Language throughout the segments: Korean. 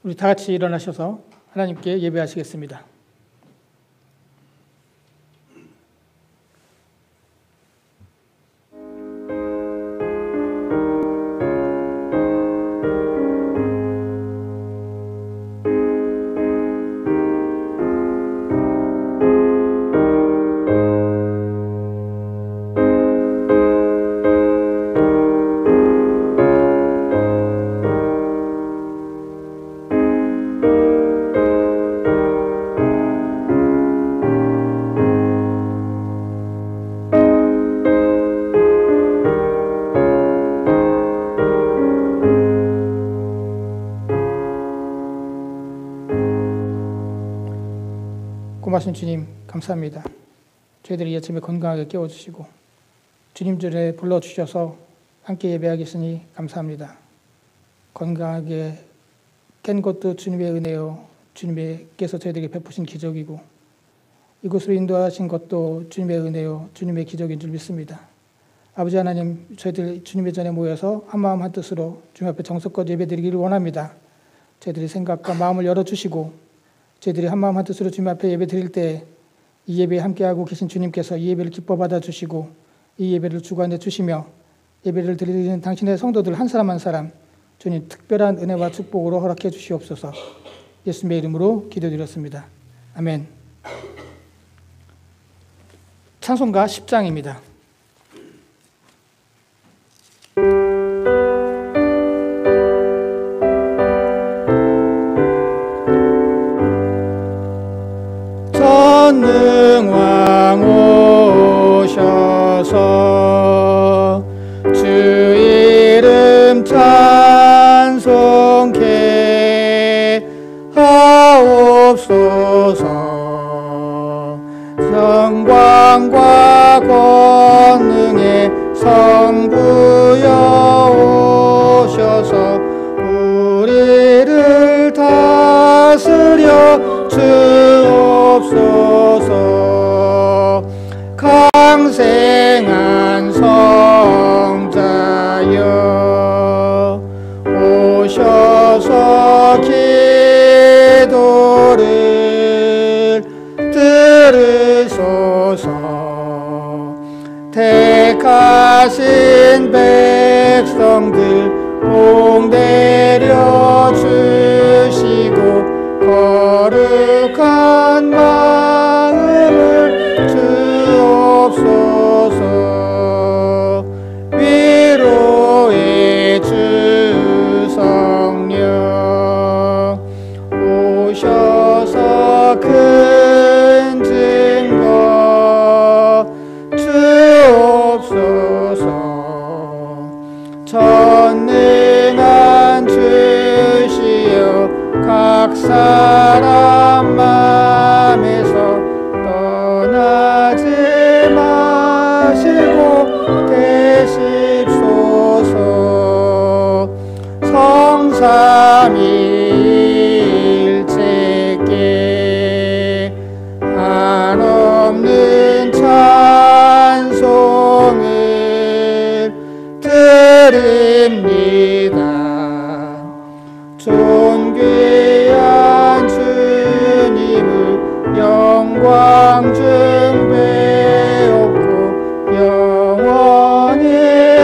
우리 다 같이 일어나셔서 하나님께 예배하시겠습니다. 고마신 주님 감사합니다. 저희들이 이 아침에 건강하게 깨워주시고 주님 전에 불러주셔서 함께 예배하겠으니 감사합니다. 건강하게 깬 것도 주님의 은혜요, 주님께서 저희들에게 베푸신 기적이고 이곳으로 인도하신 것도 주님의 은혜요, 주님의 기적인 줄 믿습니다. 아버지 하나님, 저희들 주님의 전에 모여서 한마음 한뜻으로 주님 앞에 정성껏 예배드리기를 원합니다. 저희들의 생각과 마음을 열어주시고 저희들이 한마음 한뜻으로 주님 앞에 예배 드릴 때 이 예배에 함께하고 계신 주님께서 이 예배를 기뻐 받아주시고 이 예배를 주관해 주시며 예배를 드리는 당신의 성도들 한 사람 한 사람 주님 특별한 은혜와 축복으로 허락해 주시옵소서. 예수님의 이름으로 기도드렸습니다. 아멘. 찬송가 10장입니다. 전능왕 오셔서 주 이름 찬송케 하옵소서. 영광과 권능의 성부여 오셔서 우리를 다스려 주옵소서. 강생한 성자여 오셔서 기도를 들으소서. 택하신 백성들 복 내려 주시고 거룩한 마음을 주옵소서. 위로의 주 성령 오셔서 큰 증거 주옵소서. 전능한 주시여 각 사람 맘에서 떠나지 마시고 계십소서. 성삼위일체께 한없는 찬송을 드립니다. 존귀한 주님을 영광 중배옵고 영원히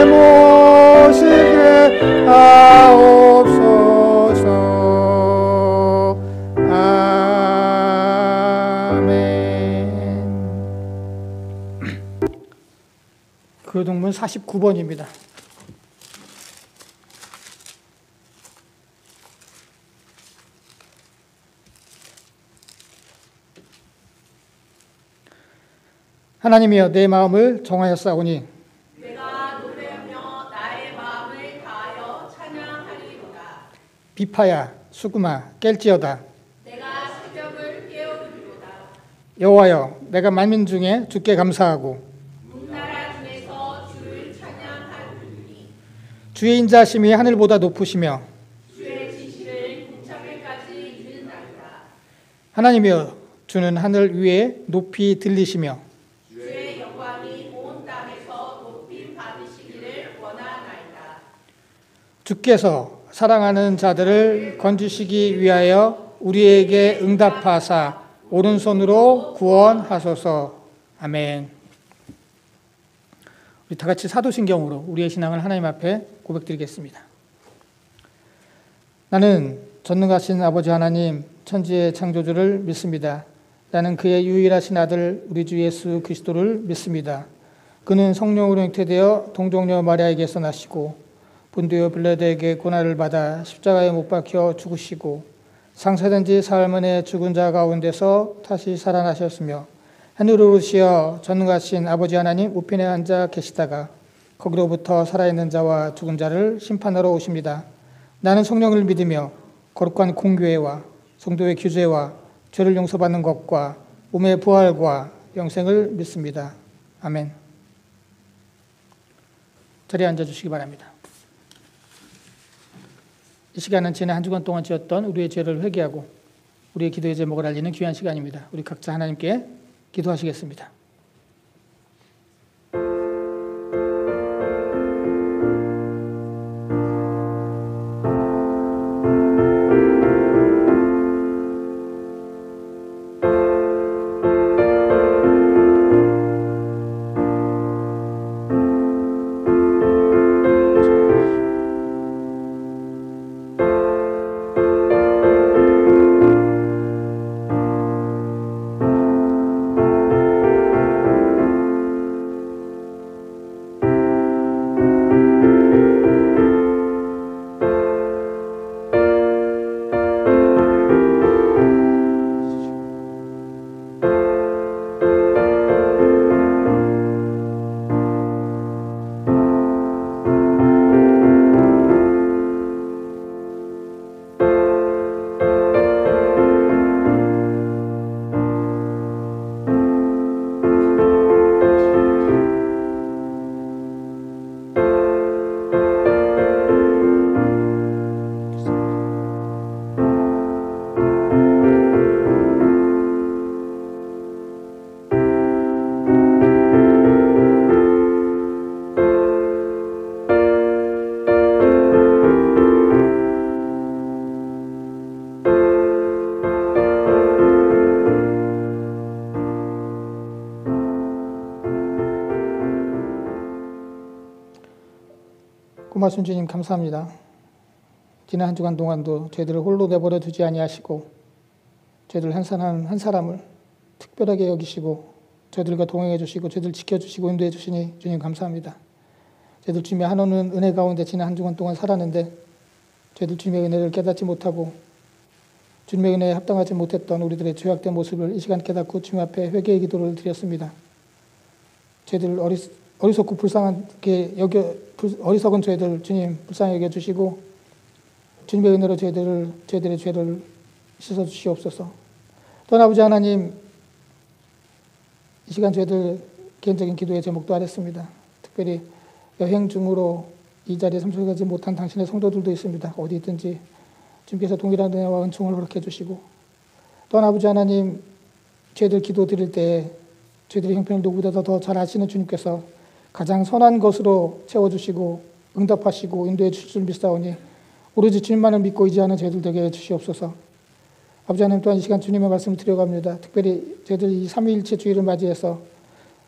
모시게 하옵소서. 아멘. 교동문 49번입니다. 하나님이여 내 마음을 정하였사오니 내가 노래하며 나의 마음을 다하여 찬양하리로다. 비파야 수구마 깰지어다. 내가 새벽을 깨우리로다. 여호와여 내가 만민 중에 주께 감사하고 문나라 중에서 주를 찬양하리니 주의 인자하심이 하늘보다 높으시며 주의 지시를 궁창에까지 이르나이다. 하나님이여 주는 하늘 위에 높이 들리시며 주의 영광이 온 땅에서 높임 받으시기를 원하나이다. 주께서 사랑하는 자들을 건지시기 위하여 우리에게 응답하사 오른손으로 구원하소서. 아멘. 우리 다 같이 사도신경으로 우리의 신앙을 하나님 앞에 고백드리겠습니다. 나는 전능하신 아버지 하나님, 천지의 창조주를 믿습니다. 나는 그의 유일하신 아들 우리 주 예수 그리스도를 믿습니다. 그는 성령으로 잉태되어 동정녀 마리아에게서 나시고 본디오 빌라도에게 고난을 받아 십자가에 못 박혀 죽으시고 상세된 지 사흘 만에 죽은 자 가운데서 다시 살아나셨으며 하늘으로 오르시어 전능하신 아버지 하나님 우편에 앉아 계시다가 거기로부터 살아있는 자와 죽은 자를 심판하러 오십니다. 나는 성령을 믿으며 거룩한 공교회와 성도의 규제와 죄를 용서받는 것과 몸의 부활과 영생을 믿습니다. 아멘. 자리에 앉아주시기 바랍니다. 이 시간은 지난 한 주간 동안 지었던 우리의 죄를 회개하고 우리의 기도의 제목을 알리는 귀한 시간입니다. 우리 각자 하나님께 기도하시겠습니다. 고마신 주님 감사합니다. 지난 한 주간 동안도 저희들을 홀로 내버려 두지 아니하시고 저희들 한 사람 한 사람을 특별하게 여기시고 저희들과 동행해 주시고 저희들 지켜주시고 인도해 주시니 주님 감사합니다. 저희들 주님의 한없는 은혜 가운데 지난 한 주간 동안 살았는데 저희들 주님의 은혜를 깨닫지 못하고 주님의 은혜에 합당하지 못했던 우리들의 죄악된 모습을 이 시간 깨닫고 주님 앞에 회개의 기도를 드렸습니다. 저희들 어리석고 불쌍하게 어리석은 저희들 주님 불쌍히 여겨주시고 주님의 은혜로 저희들의 죄를 씻어주시옵소서. 또한 아버지 하나님, 이 시간 저희들 개인적인 기도의 제목도 아랬습니다. 특별히 여행 중으로 이 자리에 참석하지 못한 당신의 성도들도 있습니다. 어디 있든지 주님께서 동일한 은혜와 은총을 허락해 주시고, 또한 아버지 하나님, 저희들 기도 드릴 때 저희들의 형편을 누구보다 더 잘 아시는 주님께서 가장 선한 것으로 채워주시고 응답하시고 인도해 주실 줄 믿사오니 오로지 주님만을 믿고 의지하는 저희들 되게 해주시옵소서. 아버지 하나님, 또한 이 시간 주님의 말씀을 드려갑니다. 특별히 저희들 이 삼위일체 주일을 맞이해서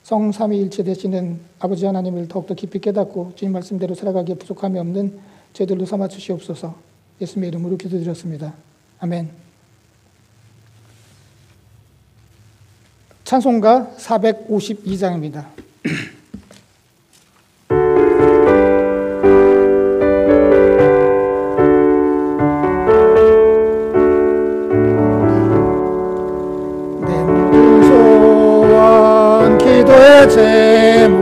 성삼위일체 되시는 아버지 하나님을 더욱더 깊이 깨닫고 주님 말씀대로 살아가기에 부족함이 없는 저희들로 삼아 주시옵소서. 예수님의 이름으로 기도드렸습니다. 아멘. 찬송가 452장입니다. 제목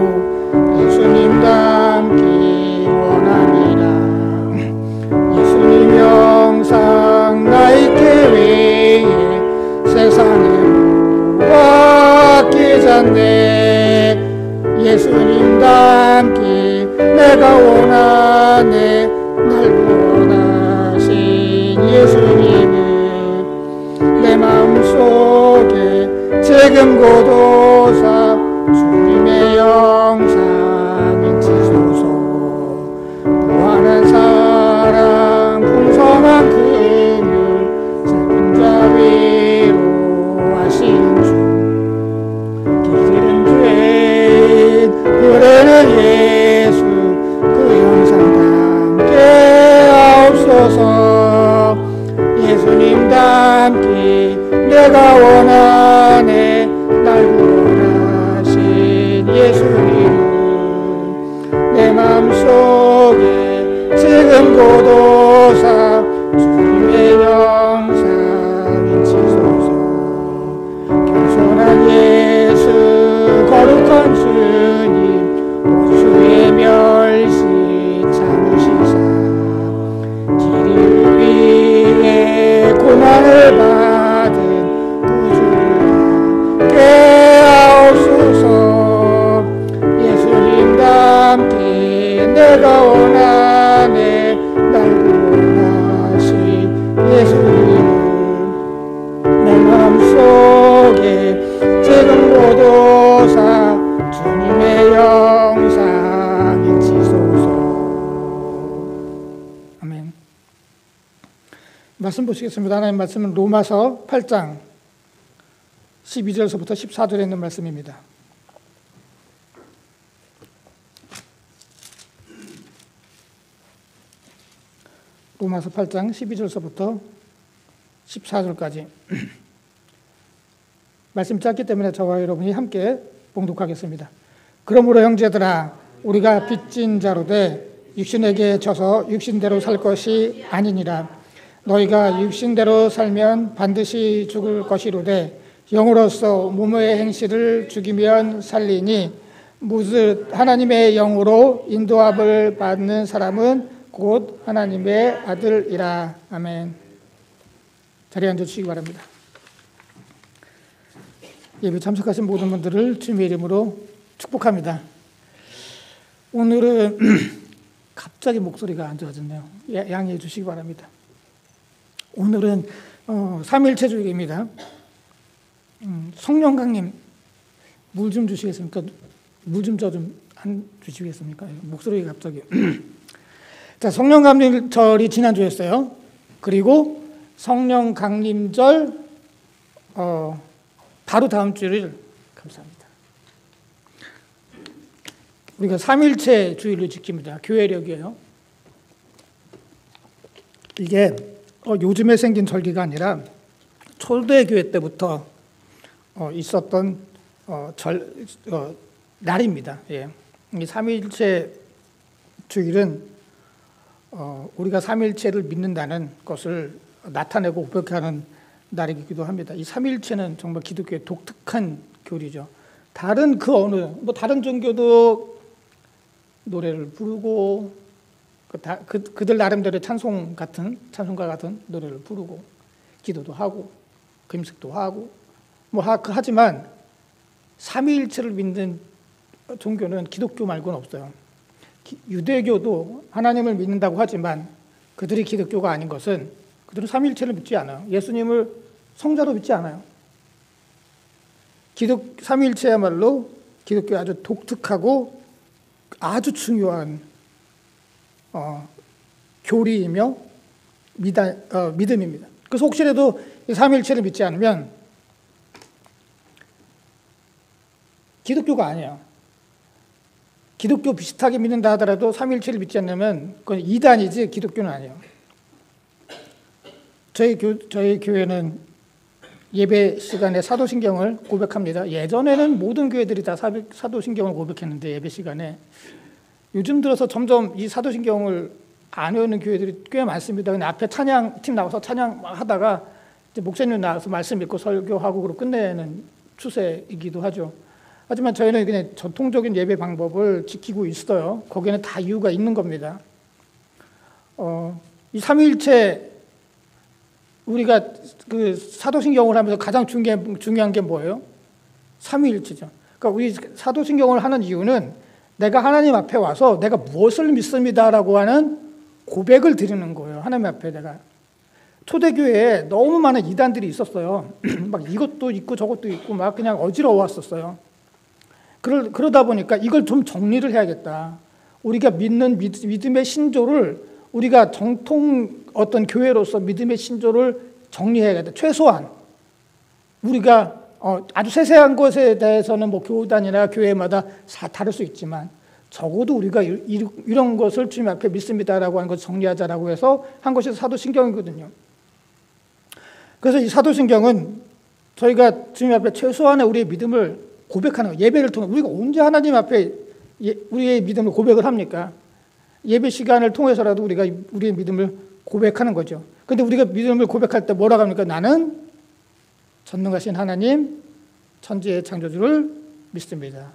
예수님 닮기 원합니다. 예수님 영상 나 있기 위해 세상에 바뀌지 않네. 예수님 닮기 내가 원하네. 날 원하신 예수님을 내 마음속에 지금 고도사 주님의 영상 인치소서. 무한한 사랑 내가 원하네. 날 구원하신 예수님을 내 마음속에 지금 고도사 주님의 영상 인치소서. 겸손한 예수 거룩한 주님 원수의 멸시 참으시사 길을 위해 고난을 받은 구주를 깨하옵소서. 예수님과 함께 내가 원하네. 날 구원하신 예수님을 내 마음속에 지금 고도사 주님의 영상 인치소서. 아멘. 말씀 보시겠습니다. 하나님 말씀은 로마서 8장 12절서부터 14절에 있는 말씀입니다. 로마서 8장 12절서부터 14절까지 말씀 짧기 때문에 저와 여러분이 함께 봉독하겠습니다. 그러므로 형제들아 우리가 빚진 자로되 육신에게 져서 육신대로 살 것이 아니니라. 너희가 육신대로 살면 반드시 죽을 것이로되 영으로서 몸의 행실을 죽이면 살리니 무릇 하나님의 영으로 인도함을 받는 사람은 곧 하나님의 아들이라. 아멘. 자리에 앉아주시기 바랍니다. 예배 참석하신 모든 분들을 주님의 이름으로 축복합니다. 오늘은 갑자기 목소리가 안 좋아졌네요. 양해해 주시기 바랍니다. 오늘은 삼일체주일입니다. 성령강님 물 좀 주시겠습니까? 물 좀 저 좀 안 주시겠습니까? 목소리가 갑자기 자, 성령강림절이 지난주였어요. 그리고 성령강림절 바로 다음 주를 감사합니다. 우리가 삼일체 주일을 지킵니다. 교회력이에요. 이게 요즘에 생긴 절기가 아니라 초대교회 때부터 있었던 날입니다. 예. 이 삼일체 주일은 우리가 삼일체를 믿는다는 것을 나타내고 고백하는 날이기도 합니다. 이 삼일체는 정말 기독교의 독특한 교리죠. 다른 그 어느 다른 종교도 노래를 부르고 그들 나름대로의 찬송과 같은 노래를 부르고 기도도 하고 금식도 하고 하지만 삼위일체를 믿는 종교는 기독교 말고는 없어요. 유대교도 하나님을 믿는다고 하지만 그들이 기독교가 아닌 것은 그들은 삼위일체를 믿지 않아요. 예수님을 성자로 믿지 않아요. 삼위일체야말로 기독교의 아주 독특하고 아주 중요한 교리이며 믿음입니다. 그래서 혹시라도 이 삼위일체를 믿지 않으면 기독교가 아니에요. 기독교 비슷하게 믿는다 하더라도 삼위일체를 믿지 않으면 그건 이단이지 기독교는 아니에요. 저희 교회는 예배 시간에 사도신경을 고백합니다. 예전에는 모든 교회들이 다 사도신경을 고백했는데 예배 시간에 요즘 들어서 점점 이 사도신경을 안 외우는 교회들이 꽤 많습니다. 근데 앞에 찬양팀 나와서 찬양하다가 이제 목사님 나와서 말씀 읽고 설교하고 그러고 끝내는 추세이기도 하죠. 하지만 저희는 그냥 전통적인 예배 방법을 지키고 있어요. 거기에는 다 이유가 있는 겁니다. 이 삼위일체 우리가 그 사도신경을 하면서 가장 중요한 게 뭐예요? 삼위일체죠. 그러니까 우리 사도신경을 하는 이유는 내가 하나님 앞에 와서 내가 무엇을 믿습니다라고 하는 고백을 드리는 거예요. 하나님 앞에 내가. 초대교회에 너무 많은 이단들이 있었어요. 막 이것도 있고 저것도 있고 막 그냥 어지러웠었어요. 그러다 보니까 이걸 좀 정리를 해야겠다. 우리가 믿는 믿음의 신조를 우리가 정통 어떤 교회로서 믿음의 신조를 정리해야겠다. 최소한 우리가 아주 세세한 것에 대해서는 뭐 교단이나 교회마다 다를 수 있지만 적어도 우리가 이런 것을 주님 앞에 믿습니다라고 하는 것을 정리하자라고 해서 한 것이 사도신경이거든요. 그래서 이 사도신경은 저희가 주님 앞에 최소한의 우리의 믿음을 고백하는 거예요. 예배를 통해 우리가 언제 하나님 앞에 우리의 믿음을 고백을 합니까? 예배 시간을 통해서라도 우리가 우리의 믿음을 고백하는 거죠. 그런데 우리가 믿음을 고백할 때 뭐라고 합니까? 나는 전능하신 하나님, 천지의 창조주를 믿습니다.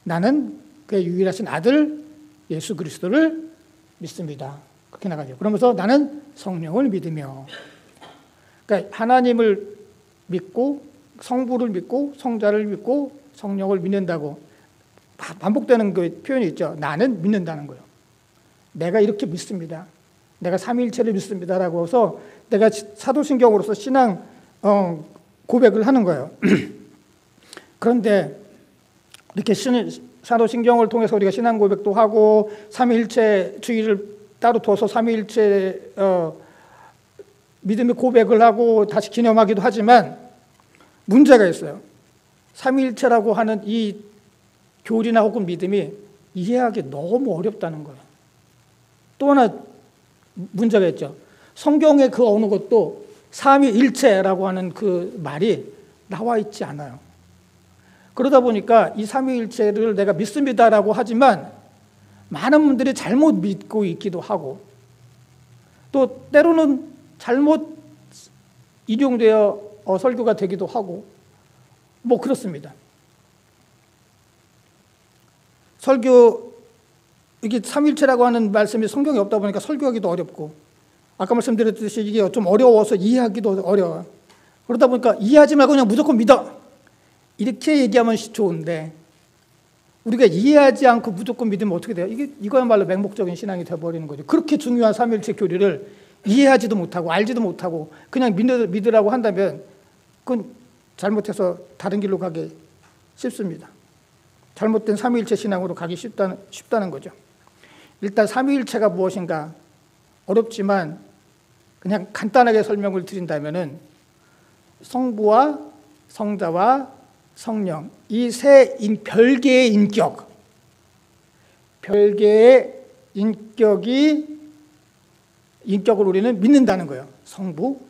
나는 그의 유일하신 아들 예수 그리스도를 믿습니다. 그렇게 나가죠. 그러면서 나는 성령을 믿으며, 그러니까 하나님을 믿고 성부를 믿고 성자를 믿고 성령을 믿는다고 반복되는 그 표현이 있죠. 나는 믿는다는 거예요. 내가 이렇게 믿습니다. 내가 삼위일체를 믿습니다라고 해서 내가 사도신경으로서 신앙 고백을 하는 거예요. 그런데 이렇게 사도신경을 통해서 우리가 신앙 고백도 하고 삼위일체주의를 따로 둬서 삼위일체 믿음의 고백을 하고 다시 기념하기도 하지만 문제가 있어요. 삼위일체라고 하는 이 교리나 혹은 믿음이 이해하기 너무 어렵다는 거예요. 또 하나 문제가 있죠. 성경의 그 어느 것도 삼위일체라고 하는 그 말이 나와 있지 않아요. 그러다 보니까 이 삼위일체를 내가 믿습니다라고 하지만 많은 분들이 잘못 믿고 있기도 하고 또 때로는 잘못 인용되어 설교가 되기도 하고 뭐 그렇습니다. 설교 이게 삼위일체라고 하는 말씀이 성경에 없다 보니까 설교하기도 어렵고 아까 말씀드렸듯이 이게 좀 어려워서 이해하기도 어려워요. 그러다 보니까 이해하지 말고 그냥 무조건 믿어 이렇게 얘기하면 좋은데 우리가 이해하지 않고 무조건 믿으면 어떻게 돼요? 이거야말로 맹목적인 신앙이 되어버리는 거죠. 그렇게 중요한 삼위일체 교리를 이해하지도 못하고 알지도 못하고 그냥 믿으라고 한다면 그건 잘못해서 다른 길로 가기 쉽습니다. 잘못된 삼위일체 신앙으로 가기 쉽다는 거죠. 일단 삼위일체가 무엇인가 어렵지만 그냥 간단하게 설명을 드린다면은 성부와 성자와 성령 이 세 별개의 인격, 별개의 인격을 우리는 믿는다는 거예요. 성부,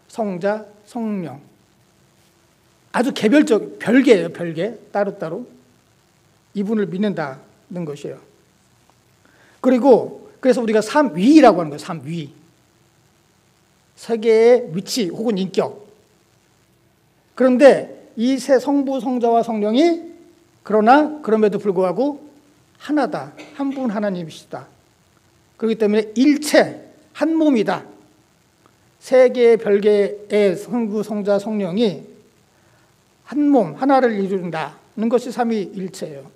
성자, 성령. 아주 개별적 별개예요. 별개 따로따로 이분을 믿는다는 것이에요. 그리고 그래서 우리가 삼위라고 하는 거예요. 삼위. 세계의 위치 혹은 인격. 그런데 이 세 성부, 성자와 성령이 그러나 그럼에도 불구하고 하나다. 한 분 하나님이시다. 그렇기 때문에 일체, 한 몸이다. 세 개의 별개의 성부, 성자, 성령이 한 몸, 하나를 이룬다는 것이 삼위일체예요.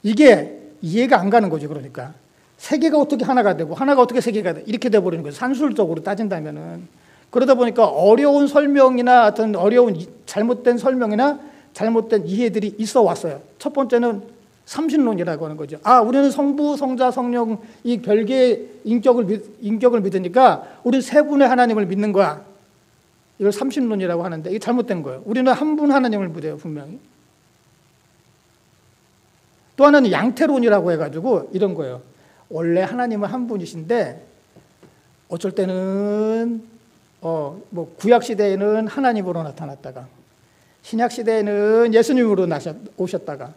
이게 이해가 안 가는 거죠. 그러니까 세 개가 어떻게 하나가 되고 하나가 어떻게 세 개가 돼 이렇게 돼버리는 거죠. 산술적으로 따진다면은. 그러다 보니까 어려운 설명이나 어떤 어려운 잘못된 설명이나 잘못된 이해들이 있어 왔어요. 첫 번째는 삼신론이라고 하는 거죠. 우리는 성부, 성자, 성령 이 별개의 인격을 믿으니까 우리는 세 분의 하나님을 믿는 거야. 이걸 삼신론이라고 하는데 이게 잘못된 거예요. 우리는 한 분 하나님을 믿어요. 분명히. 또 하나는 양태론이라고 해가지고 이런 거예요. 원래 하나님은 한 분이신데 어쩔 때는 구약 시대에는 하나님으로 나타났다가 신약 시대에는 예수님으로 오셨다가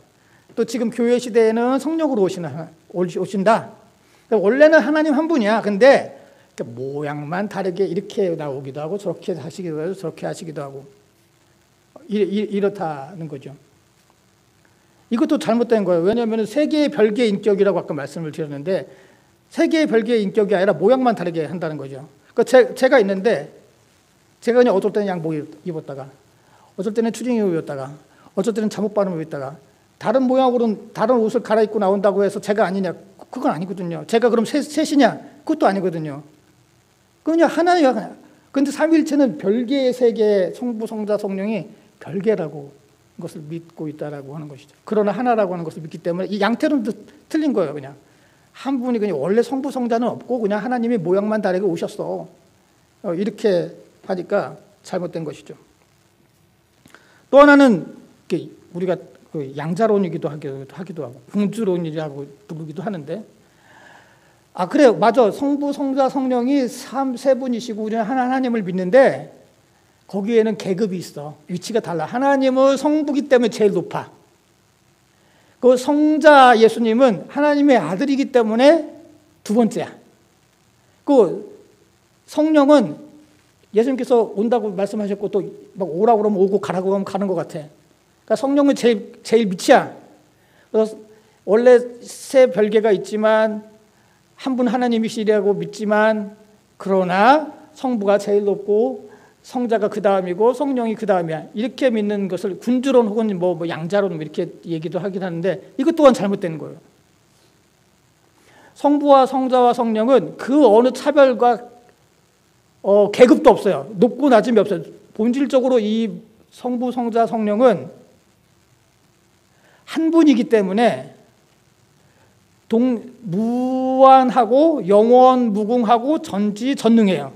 또 지금 교회 시대에는 성령으로 오신다. 원래는 하나님 한 분이야. 근데 모양만 다르게 이렇게 나오기도 하고 저렇게 하시기도 하고 저렇게 하시기도 하고 이렇다는 거죠. 이것도 잘못된 거예요. 왜냐하면 세 개의 별개의 인격이라고 아까 말씀을 드렸는데 세 개의 별개의 인격이 아니라 모양만 다르게 한다는 거죠. 그러니까 제가 있는데 제가 그냥 어쩔 때는 양복 입었다가 어쩔 때는 추리닝 입었다가 어쩔 때는 잠옷바람을 입었다가 다른 모양으로는 다른 옷을 갈아입고 나온다고 해서 제가 아니냐? 그건 아니거든요. 제가 그럼 셋이냐? 그것도 아니거든요. 그냥 하나야. 그런데 삼위일체는 별개의 세계 성부, 성자, 성령이 별개라고 것을 믿고 있다라고 하는 것이죠. 그러나 하나라고 하는 것을 믿기 때문에 이 양태론도 틀린 거예요. 그냥 한 분이 그냥 원래 성부, 성자는 없고 그냥 하나님이 모양만 다르게 오셨어. 이렇게 하니까 잘못된 것이죠. 또 하나는 우리가 양자론이기도 하기도 하고 궁주론이라고 부르기도 하는데 그래요. 맞아. 성부, 성자, 성령이 세 분이시고 우리는 하나님을 믿는데 거기에는 계급이 있어. 위치가 달라. 하나님은 성부기 때문에 제일 높아. 그 성자 예수님은 하나님의 아들이기 때문에 두 번째야. 그 성령은 예수님께서 온다고 말씀하셨고 또 막 오라고 그러면 오고 가라고 하면 가는 것 같아. 그러니까 성령은 제일 밑이야. 그래서 원래 세 별개가 있지만 한 분 하나님이시라고 믿지만 그러나 성부가 제일 높고 성자가 그 다음이고 성령이 그 다음이야. 이렇게 믿는 것을 군주론 혹은 뭐 양자론 이렇게 얘기도 하긴 하는데 이것 또한 잘못된 거예요. 성부와 성자와 성령은 그 어느 차별과 계급도 없어요. 높고 낮음이 없어요. 본질적으로 이 성부, 성자, 성령은 한 분이기 때문에 무한하고 영원 무궁하고 전지전능해요.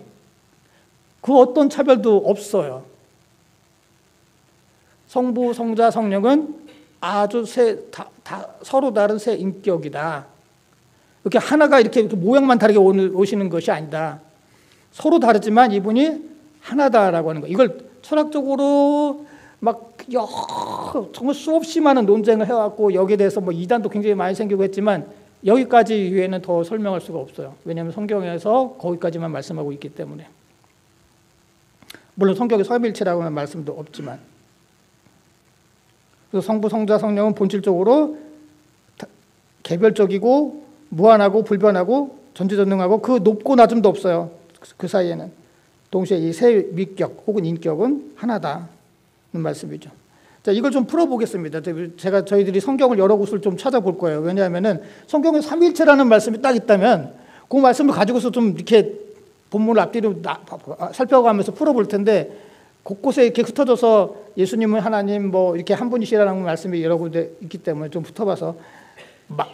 그 어떤 차별도 없어요. 성부, 성자, 성령은 아주 서로 다른 세 인격이다. 이렇게 하나가 이렇게 모양만 다르게 오시는 것이 아니다. 서로 다르지만 이분이 하나다라고 하는 거. 이걸 철학적으로 막 정말 수없이 많은 논쟁을 해왔고 여기에 대해서 뭐 이단도 굉장히 많이 생기고 했지만 여기까지 이후에는 더 설명할 수가 없어요. 왜냐하면 성경에서 거기까지만 말씀하고 있기 때문에. 물론 성경에 삼위일체라고 하는 말씀도 없지만. 그래서 성부, 성자, 성령은 본질적으로 개별적이고 무한하고 불변하고 전지전능하고 그 높고 낮음도 없어요. 그 사이에는. 동시에 이 세 위격 혹은 인격은 하나다는 말씀이죠. 자, 이걸 좀 풀어보겠습니다. 저희들이 성경을 여러 곳을 좀 찾아볼 거예요. 왜냐하면은 성경에 삼위일체라는 말씀이 딱 있다면 그 말씀을 가지고서 좀 이렇게 본문을 앞뒤로 살펴가면서 풀어볼 텐데 곳곳에 이렇게 흩어져서 예수님은 하나님 뭐 이렇게 한 분이시라는 말씀이 여러 군데 있기 때문에 좀 붙어봐서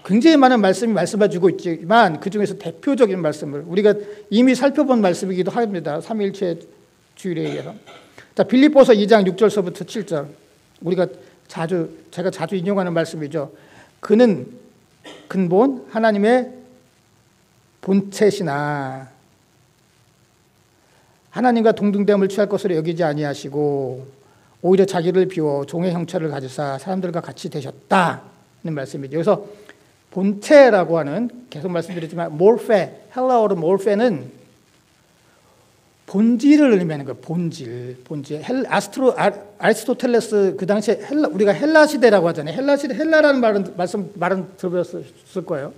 굉장히 많은 말씀이 말씀해주고 있지만 그 중에서 대표적인 말씀을 우리가 이미 살펴본 말씀이기도 합니다. 삼위일체 주일에 의해서. 자, 빌립보서 2장 6절서부터 7절. 제가 자주 인용하는 말씀이죠. 그는 근본 하나님의 본체시나 하나님과 동등됨을 취할 것으로 여기지 아니하시고 오히려 자기를 비워 종의 형체를 가지사 사람들과 같이 되셨다는 말씀이죠. 그래서 본체라고 하는 계속 말씀드렸지만 몰페, 헬라어로 몰페는 본질을 의미하는 거예요. 본질. 아리스토텔레스 그 당시에 우리가 헬라 시대라고 하잖아요. 헬라라는 말은 들어봤을 거예요.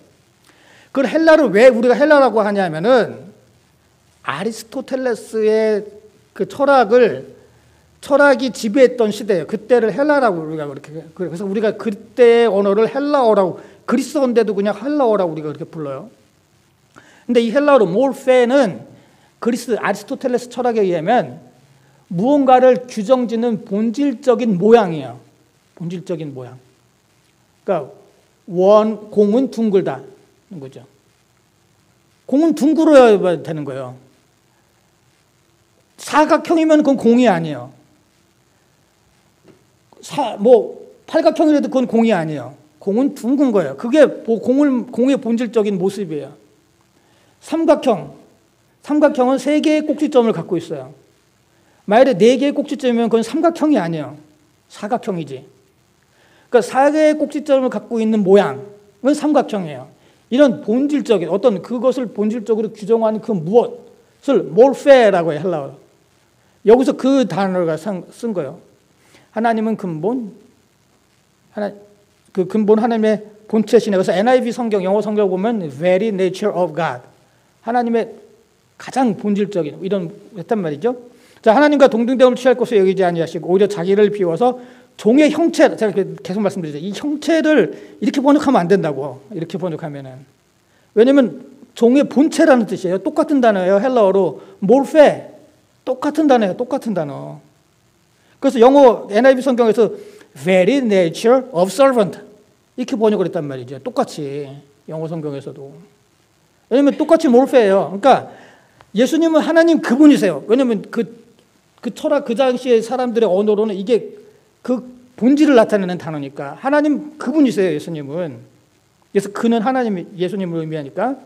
그 헬라를 왜 우리가 헬라라고 하냐면은 아리스토텔레스의 그 철학이 지배했던 시대예요. 그때를 헬라라고 우리가 그렇게. 그래서 우리가 그때의 언어를 헬라어라고, 그리스어인데도 그냥 헬라어라고 우리가 그렇게 불러요. 근데 이 헬라어로 몰페는 그리스 아리스토텔레스 철학에 의하면 무언가를 규정짓는 본질적인 모양이에요. 본질적인 모양. 그러니까 공은 둥글다는 거죠. 공은 둥글어야 되는 거예요. 사각형이면 그건 공이 아니에요. 팔각형이라도 그건 공이 아니에요. 공은 둥근 거예요. 그게 공의 본질적인 모습이에요. 삼각형은 3개의 꼭지점을 갖고 있어요. 만약에 4개의 꼭지점이면 그건 삼각형이 아니에요. 사각형이지. 그러니까 4개의 꼭지점을 갖고 있는 모양은 삼각형이에요. 이런 본질적인 어떤 그것을 본질적으로 규정하는 그 무엇을 몰페라고 해요. 헬라어. 여기서 그 단어가 쓴 거예요. 하나님은 근본, 그 근본 하나님의 본체시네. 그래서 NIV 성경, 영어 성경 보면 very nature of God. 하나님의 가장 본질적인 이런 했단 말이죠. 자, 하나님과 동등됨을 취할 것으로 여기지 아니하시고 오히려 자기를 비워서 종의 형체, 제가 계속 말씀드리죠. 이 형체를 이렇게 번역하면 안 된다고. 이렇게 번역하면은. 왜냐면 종의 본체라는 뜻이에요. 똑같은 단어예요. 헬라어로 몰페. 똑같은 단어예요. 똑같은 단어. 그래서 영어 NIV 성경에서 very nature of servant 이렇게 번역을 했단 말이죠. 똑같이 영어 성경에서도. 왜냐면 똑같이 몰페예요. 그러니까 예수님은 하나님 그분이세요. 왜냐면 그 철학 그 당시의 사람들의 언어로는 이게 그 본질을 나타내는 단어니까 하나님 그분이세요. 예수님은. 그래서 그는 예수님을 의미하니까.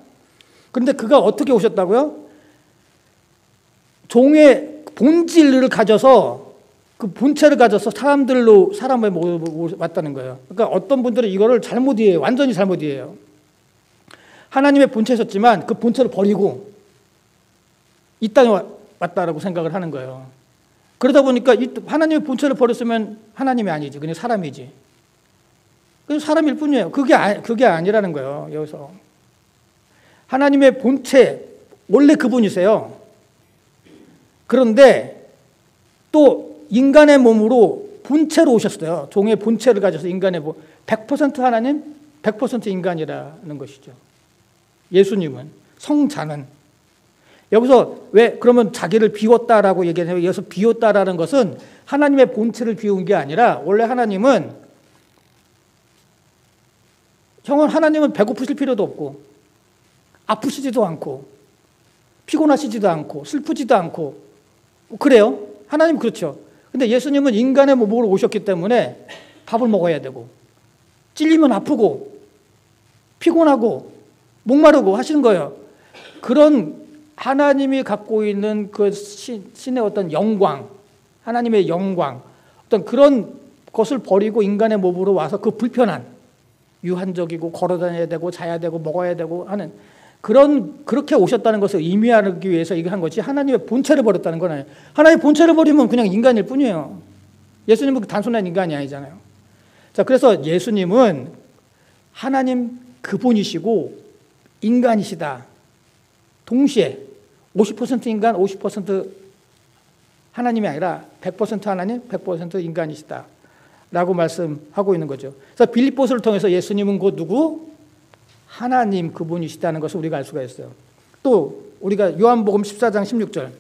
그런데 그가 어떻게 오셨다고요? 종의 본질을 가져서 그 본체를 가져서 사람을 왔다는 거예요. 그러니까 어떤 분들은 이거를 잘못 이해해요. 완전히 잘못 이해해요. 하나님의 본체셨지만 그 본체를 버리고 이 땅에 왔다라고 생각을 하는 거예요. 그러다 보니까 하나님의 본체를 버렸으면 하나님이 아니지. 그냥 사람이지. 그냥 사람일 뿐이에요. 그게 아니라는 거예요. 여기서. 하나님의 본체, 원래 그분이세요. 그런데 또 인간의 몸으로 본체로 오셨어요. 종의 본체를 가져서 인간의 100% 하나님, 100% 인간이라는 것이죠. 예수님은, 성자는. 여기서 왜 그러면 자기를 비웠다라고 얘기하냐면, 여기서 비웠다라는 것은 하나님의 본체를 비운 게 아니라 원래 하나님은 배고프실 필요도 없고 아프시지도 않고 피곤하시지도 않고 슬프지도 않고 그래요. 하나님 그렇죠. 근데 예수님은 인간의 몸으로 오셨기 때문에 밥을 먹어야 되고 찔리면 아프고 피곤하고 목마르고 하시는 거예요. 그런 하나님이 갖고 있는 그 신의 어떤 영광, 하나님의 영광, 어떤 그런 것을 버리고 인간의 몸으로 와서 그 불편한, 유한적이고 걸어다녀야 되고 자야 되고 먹어야 되고 하는 그렇게 오셨다는 것을 의미하기 위해서 이거 한 거지, 하나님의 본체를 버렸다는 건 아니에요. 하나님의 본체를 버리면 그냥 인간일 뿐이에요. 예수님은 단순한 인간이 아니잖아요. 자, 그래서 예수님은 하나님 그분이시고 인간이시다. 동시에 50% 인간, 50% 하나님이 아니라 100% 하나님, 100% 인간이시다 라고 말씀하고 있는 거죠. 그래서 빌립보서를 통해서 예수님은 곧 누구? 하나님 그분이시다는 것을 우리가 알 수가 있어요. 또 우리가 요한복음 14장 16절.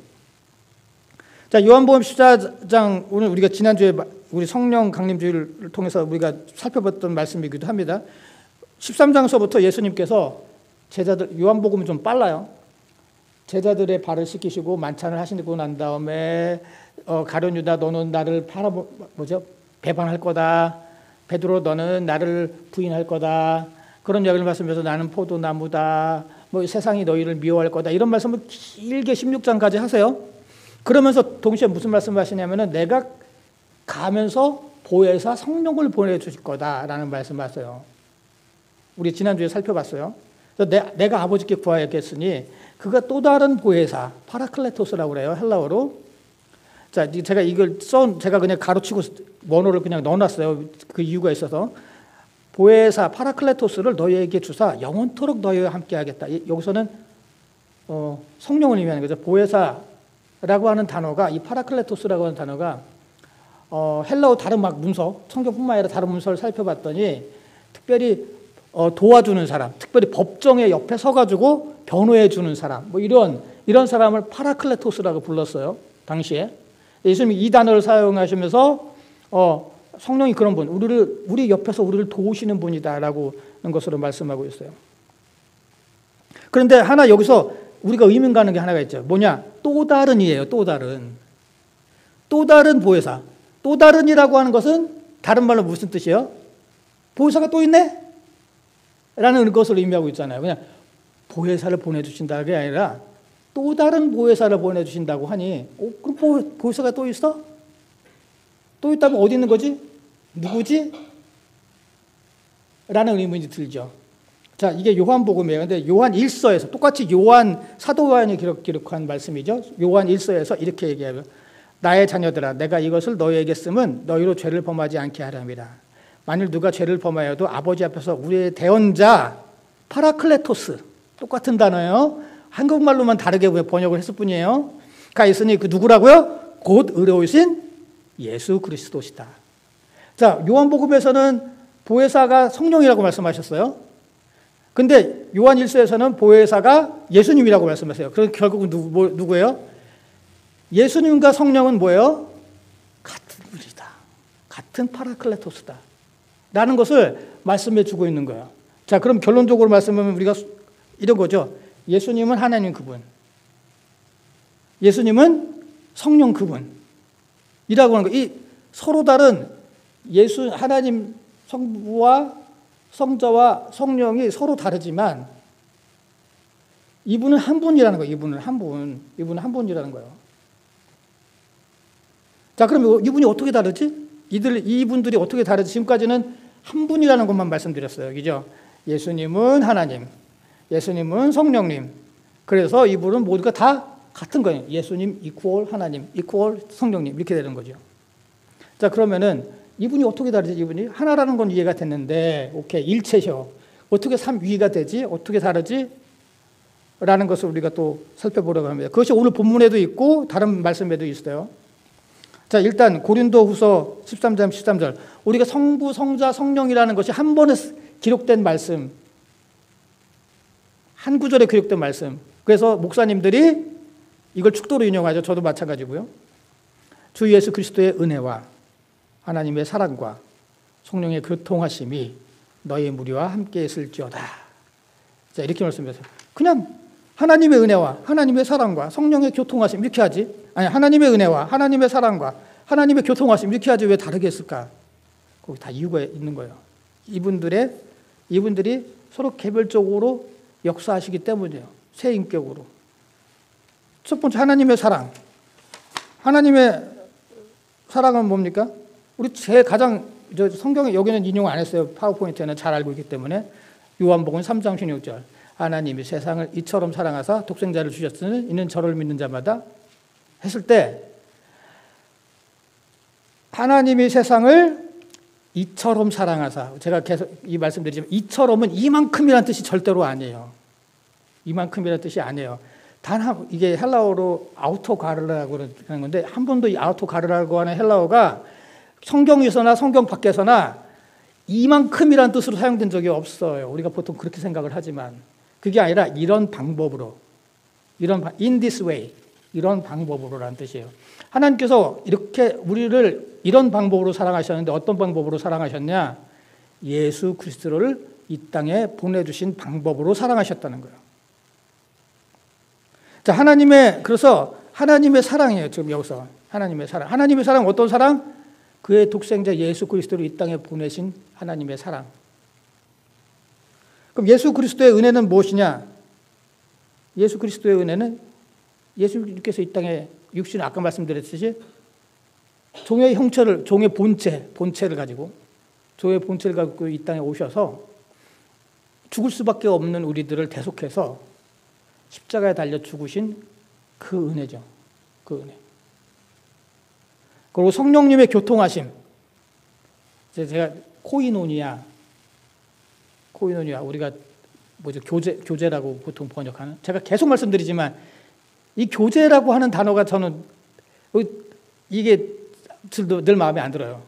자, 요한복음 14장, 오늘 우리가 지난주에 우리 성령 강림주의를 통해서 우리가 살펴봤던 말씀이기도 합니다. 13장서부터 예수님께서 제자들, 요한복음은 좀 빨라요. 제자들의 발을 씻기시고 만찬을 하시고 난 다음에 가룟 유다, 너는 나를 배반할 거다. 베드로, 너는 나를 부인할 거다. 그런 이야기를 말씀하면서 나는 포도나무다. 세상이 너희를 미워할 거다. 이런 말씀을 길게 16장까지 하세요. 그러면서 동시에 무슨 말씀을 하시냐면은 내가 가면서 보혜사 성령을 보내주실 거다라는 말씀을 하세요. 우리 지난주에 살펴봤어요. 그래서 내가 아버지께 구하였겠으니 그가 또 다른 보혜사, 파라클레토스라고 그래요. 헬라어로. 자, 제가 이걸 제가 그냥 가로치고 원어를 그냥 넣어놨어요. 그 이유가 있어서. 보혜사, 파라클레토스를 너희에게 주사 영원토록 너희와 함께 하겠다. 여기서는 성령을 의미하는 거죠. 보혜사라고 하는 단어가, 이 파라클레토스라고 하는 단어가 헬라어 다른 문서, 성경뿐만 아니라 다른 문서를 살펴봤더니 특별히 도와주는 사람, 특별히 법정에 옆에 서가지고 변호해 주는 사람, 이런 사람을 파라클레토스라고 불렀어요. 당시에. 예수님이 이 단어를 사용하시면서 성령이 그런 분, 우리 옆에서 우리를 도우시는 분이다라고 하는 것으로 말씀하고 있어요. 그런데 하나 여기서 우리가 의문 가는 게 하나가 있죠. 뭐냐? 또 다른이에요. 또 다른 보혜사. 또 다른이라고 하는 것은 다른 말로 무슨 뜻이에요? 보혜사가 또 있네? 라는 것을 의미하고 있잖아요. 그냥 보혜사를 보내주신다는 게 아니라 또 다른 보혜사를 보내주신다고 하니 그럼 보혜사가 또 있어? 또 있다면 어디 있는 거지? 누구지? 라는 의문이 들죠. 자, 이게 요한복음이에요. 근데 요한 1서에서 똑같이 사도 요한이 기록한 말씀이죠. 요한 1서에서 이렇게 얘기해요. 나의 자녀들아, 내가 이것을 너희에게 쓰면 너희로 죄를 범하지 않게 하렵니다. 만일 누가 죄를 범하여도 아버지 앞에서 우리의 대언자 파라클레토스, 똑같은 단어예요. 한국말로만 다르게 번역을 했을 뿐이에요. 가 있으니 그 누구라고요? 곧 의로우신 예수 그리스도시다. 자, 요한복음에서는 보혜사가 성령이라고 말씀하셨어요. 근데 요한 1서에서는 보혜사가 예수님이라고 말씀하세요. 그럼 결국은 누구예요? 예수님과 성령은 뭐예요? 같은 분이다. 같은 파라클레토스다. 라는 것을 말씀해 주고 있는 거예요. 자, 그럼 결론적으로 말씀하면 우리가 이런 거죠. 예수님은 하나님 그분. 예수님은 성령 그분. 이라고 하는 거. 이 서로 다른 하나님 성부와 성자와 성령이 서로 다르지만 이분은 한 분이라는 거예요. 이분은 한 분이라는 거예요. 자, 그럼 이분이 어떻게 다르지? 이분들이 어떻게 다르지? 지금까지는 한 분이라는 것만 말씀드렸어요. 그죠? 예수님은 하나님, 예수님은 성령님. 그래서 이분은 모두가 다 같은 거예요. 예수님 이퀄 하나님, 이퀄 성령님 이렇게 되는 거죠. 자, 그러면은 이분이 어떻게 다르지? 이분이 하나라는 건 이해가 됐는데, 오케이, 일체셔. 어떻게 삼위가 되지? 어떻게 다르지? 라는 것을 우리가 또 살펴보려고 합니다. 그것이 오늘 본문에도 있고 다른 말씀에도 있어요. 자, 일단 고린도후서 13장 13절. 우리가 성부, 성자, 성령이라는 것이 한 번에 기록된 말씀, 한 구절에 기록된 말씀. 그래서 목사님들이 이걸 축도로 인용하죠. 저도 마찬가지고요. 주 예수 그리스도의 은혜와 하나님의 사랑과 성령의 교통하심이 너희 무리와 함께 있을지어다. 자, 이렇게 말씀드렸어요. 그냥 하나님의 은혜와 하나님의 사랑과 성령의 교통하심 이렇게 하지. 아니, 하나님의 은혜와 하나님의 사랑과 하나님의 교통하심 이렇게 하지 왜 다르게 했을까? 거기 다 이유가 있는 거예요. 이분들이 서로 개별적으로 역사하시기 때문이에요. 새 인격으로. 첫 번째, 하나님의 사랑. 하나님의 사랑은 뭡니까? 우리 성경에 여기는 인용 안 했어요. 파워포인트에는 잘 알고 있기 때문에. 요한복음 3장 16절. 하나님이 세상을 이처럼 사랑하사 독생자를 주셨으니 이는 저를 믿는 자마다 했을 때, 하나님이 세상을 이처럼 사랑하사, 제가 계속 이 말씀드리지만 이처럼은 이만큼이라는 뜻이 절대로 아니에요. 이만큼이라는 뜻이 아니에요. 이게 헬라어로 아우토 가르라고 하는 건데, 한 번도 이 아우토 가르라고 하는 헬라어가 성경에서나 성경 밖에서나 이만큼이라는 뜻으로 사용된 적이 없어요. 우리가 보통 그렇게 생각을 하지만 그게 아니라 이런 방법으로, in this way, 이런 방법으로라는 뜻이에요. 하나님께서 이렇게 우리를 이런 방법으로 사랑하셨는데 어떤 방법으로 사랑하셨냐? 예수 그리스도를 이 땅에 보내주신 방법으로 사랑하셨다는 거예요. 자, 그래서 하나님의 사랑이에요. 지금 여기서 하나님의 사랑. 하나님의 사랑 어떤 사랑? 그의 독생자 예수 그리스도를 이 땅에 보내신 하나님의 사랑. 그럼 예수 그리스도의 은혜는 무엇이냐? 예수 그리스도의 은혜는 예수님께서 이 땅에 육신, 아까 말씀드렸듯이 종의 형체를, 종의 본체를 가지고 이 땅에 오셔서 죽을 수밖에 없는 우리들을 대속해서 십자가에 달려 죽으신 그 은혜죠. 그 은혜. 그리고 성령님의 교통하심. 제가 코이노니아, 우리가 교제라고 보통 번역하는. 제가 계속 말씀드리지만 이 교제라고 하는 단어가 저는 이게 늘 마음에 안 들어요.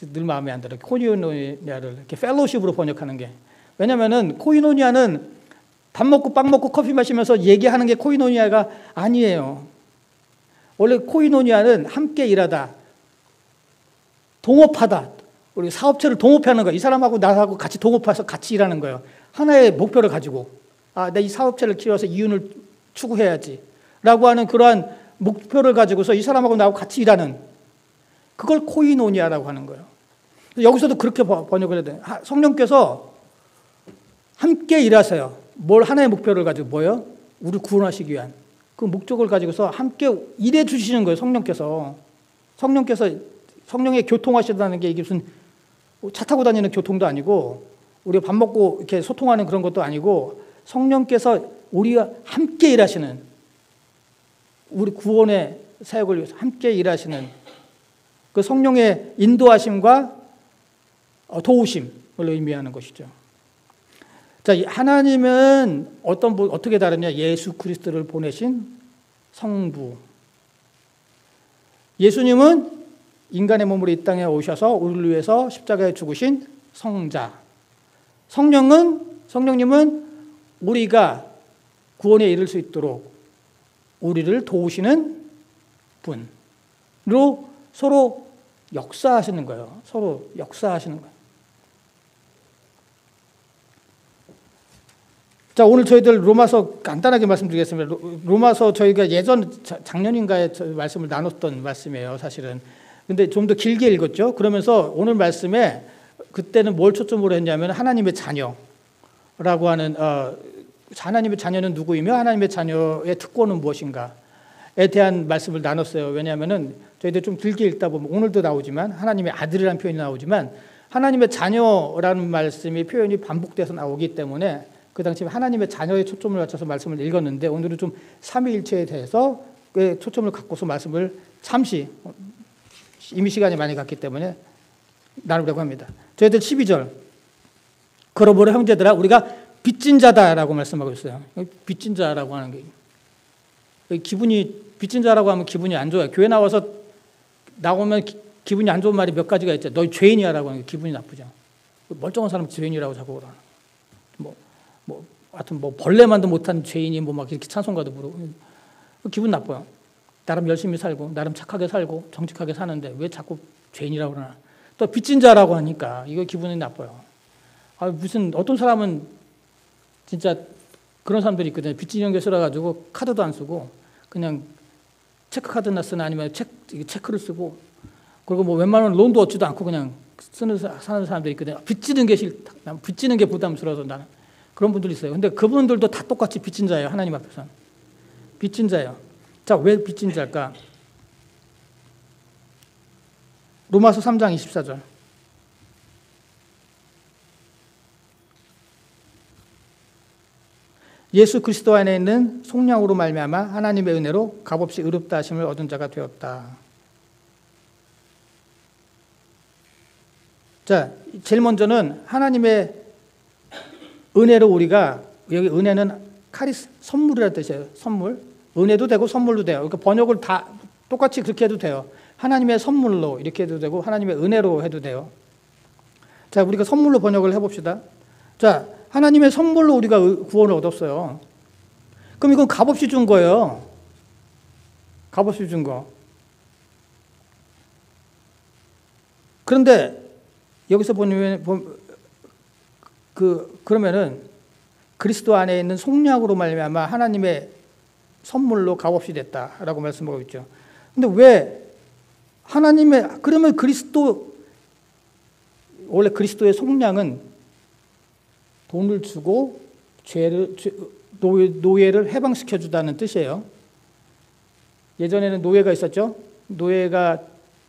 늘 마음에 안 들어요. 코이노니아를 이렇게 펠로십으로 번역하는 게. 왜냐면은 코이노니아는 밥 먹고 빵 먹고 커피 마시면서 얘기하는 게 코이노니아가 아니에요. 원래 코이노니아는 함께 일하다, 동업하다. 우리 사업체를 동업하는 거예요. 이 사람하고 나하고 같이 동업해서 같이 일하는 거예요. 하나의 목표를 가지고, 내 이 사업체를 키워서 이윤을 추구해야지 라고 하는 그러한 목표를 가지고서 이 사람하고 나하고 같이 일하는, 그걸 코이노니아라고 하는 거예요. 여기서도 그렇게 번역을 해야 돼요. 성령께서 함께 일하세요. 뭘 하나의 목표를 가지고, 뭐예요? 우리를 구원하시기 위한 그 목적을 가지고서 함께 일해 주시는 거예요. 성령의 교통하시다는 게 이게 무슨 차 타고 다니는 교통도 아니고 우리가 밥 먹고 이렇게 소통하는 그런 것도 아니고, 성령께서 우리가 함께 일하시는, 우리 구원의 사역을 위해서 함께 일하시는 그 성령의 인도하심과 도우심을 의미하는 것이죠. 자, 하나님은 어떻게 다르냐? 예수 그리스도를 보내신 성부. 예수님은 인간의 몸으로 이 땅에 오셔서 우리를 위해서 십자가에 죽으신 성자. 성령님은 우리가 구원에 이를 수 있도록 우리를 도우시는 분으로 서로 역사하시는 거예요. 서로 역사하시는 거예요. 자, 오늘 저희들 로마서 간단하게 말씀드리겠습니다. 로마서 저희가 작년인가에 말씀을 나눴던 말씀이에요, 사실은. 근데 좀 더 길게 읽었죠. 그러면서 오늘 말씀에 그때는 뭘 초점으로 했냐면 하나님의 자녀라고 하는, 하나님의 자녀는 누구이며 하나님의 자녀의 특권은 무엇인가에 대한 말씀을 나눴어요. 왜냐하면은 저희들 좀 길게 읽다 보면 오늘도 나오지만 하나님의 아들이라는 표현이 나오지만 하나님의 자녀라는 말씀이 표현이 반복돼서 나오기 때문에 그 당시에 하나님의 자녀의 초점을 맞춰서 말씀을 읽었는데 오늘은 좀 삼위일체에 대해서 초점을 갖고서 말씀을 잠시 이미 시간이 많이 갔기 때문에 나누려고 합니다. 저희들 12절 그러므로 형제들아 우리가 빚진 자다라고 말씀하고 있어요. 빚진 자라고 하는 게 기분이 빚진 자라고 하면 기분이 안 좋아요. 교회 나오면 기분이 안 좋은 말이 몇 가지가 있죠. 너 죄인이야라고 하는 게 기분이 나쁘죠. 멀쩡한 사람 죄인이라고 자꾸 그러나. 하여튼 벌레만도 못한 죄인이 막 이렇게 찬송가도 부르고 기분 나빠요. 나름 열심히 살고 나름 착하게 살고 정직하게 사는데 왜 자꾸 죄인이라고 그러나. 또 빚진 자라고 하니까 이거 기분이 나빠요. 무슨 어떤 사람은 진짜 그런 사람들이 있거든요. 빚진 게 싫어가지고 카드도 안 쓰고 그냥 체크카드나 쓰나 아니면 체크를 쓰고 그리고 웬만하면 론도 얻지도 않고 그냥 사는 사람들이 있거든요. 빚지는 게 싫다. 빚지는 게 부담스러워서 나는 그런 분들이 있어요. 근데 그분들도 다 똑같이 빚진 자예요. 하나님 앞에서는. 빚진 자예요. 자, 왜 빚진 자일까? 로마서 3장 24절. 예수 그리스도 안에 있는 속량으로 말미암아 하나님의 은혜로 값없이 의롭다 하심을 얻은 자가 되었다. 자, 제일 먼저는 하나님의 은혜로 우리가 여기 은혜는 선물이라는 뜻이에요. 선물. 은혜도 되고 선물도 돼요. 그러니까 번역을 다 똑같이 그렇게 해도 돼요. 하나님의 선물로 이렇게 해도 되고 하나님의 은혜로 해도 돼요. 자, 우리가 선물로 번역을 해봅시다. 자, 하나님의 선물로 우리가 구원을 얻었어요. 그럼 이건 값없이 준 거예요. 값없이 준 거. 그런데 여기서 보면 그러면은 그리스도 안에 있는 속량으로 말미암아 하나님의 선물로 값없이 됐다라고 말씀하고 있죠. 근데 왜 그러면 원래 그리스도의 속량은 돈을 주고 노예를 해방시켜 주다는 뜻이에요. 예전에는 노예가 있었죠. 노예가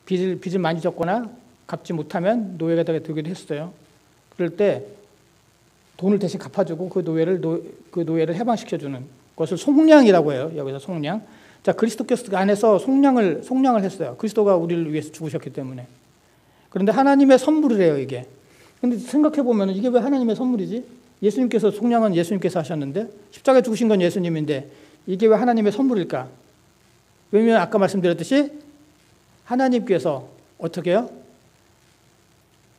빚을 많이 졌거나 갚지 못하면 노예가 되기도 했어요. 그럴 때 돈을 대신 갚아주고 그 노예를 해방시켜주는 것을 속량이라고 해요. 여기서 속량. 자, 그리스도께서 안에서 속량을 했어요. 그리스도가 우리를 위해서 죽으셨기 때문에. 그런데 하나님의 선물이래요, 이게. 근데 생각해 보면 이게 왜 하나님의 선물이지? 예수님께서 속량은 예수님께서 하셨는데 십자가에 죽으신 건 예수님인데 이게 왜 하나님의 선물일까? 왜냐하면 아까 말씀드렸듯이 하나님께서 어떻게 해요?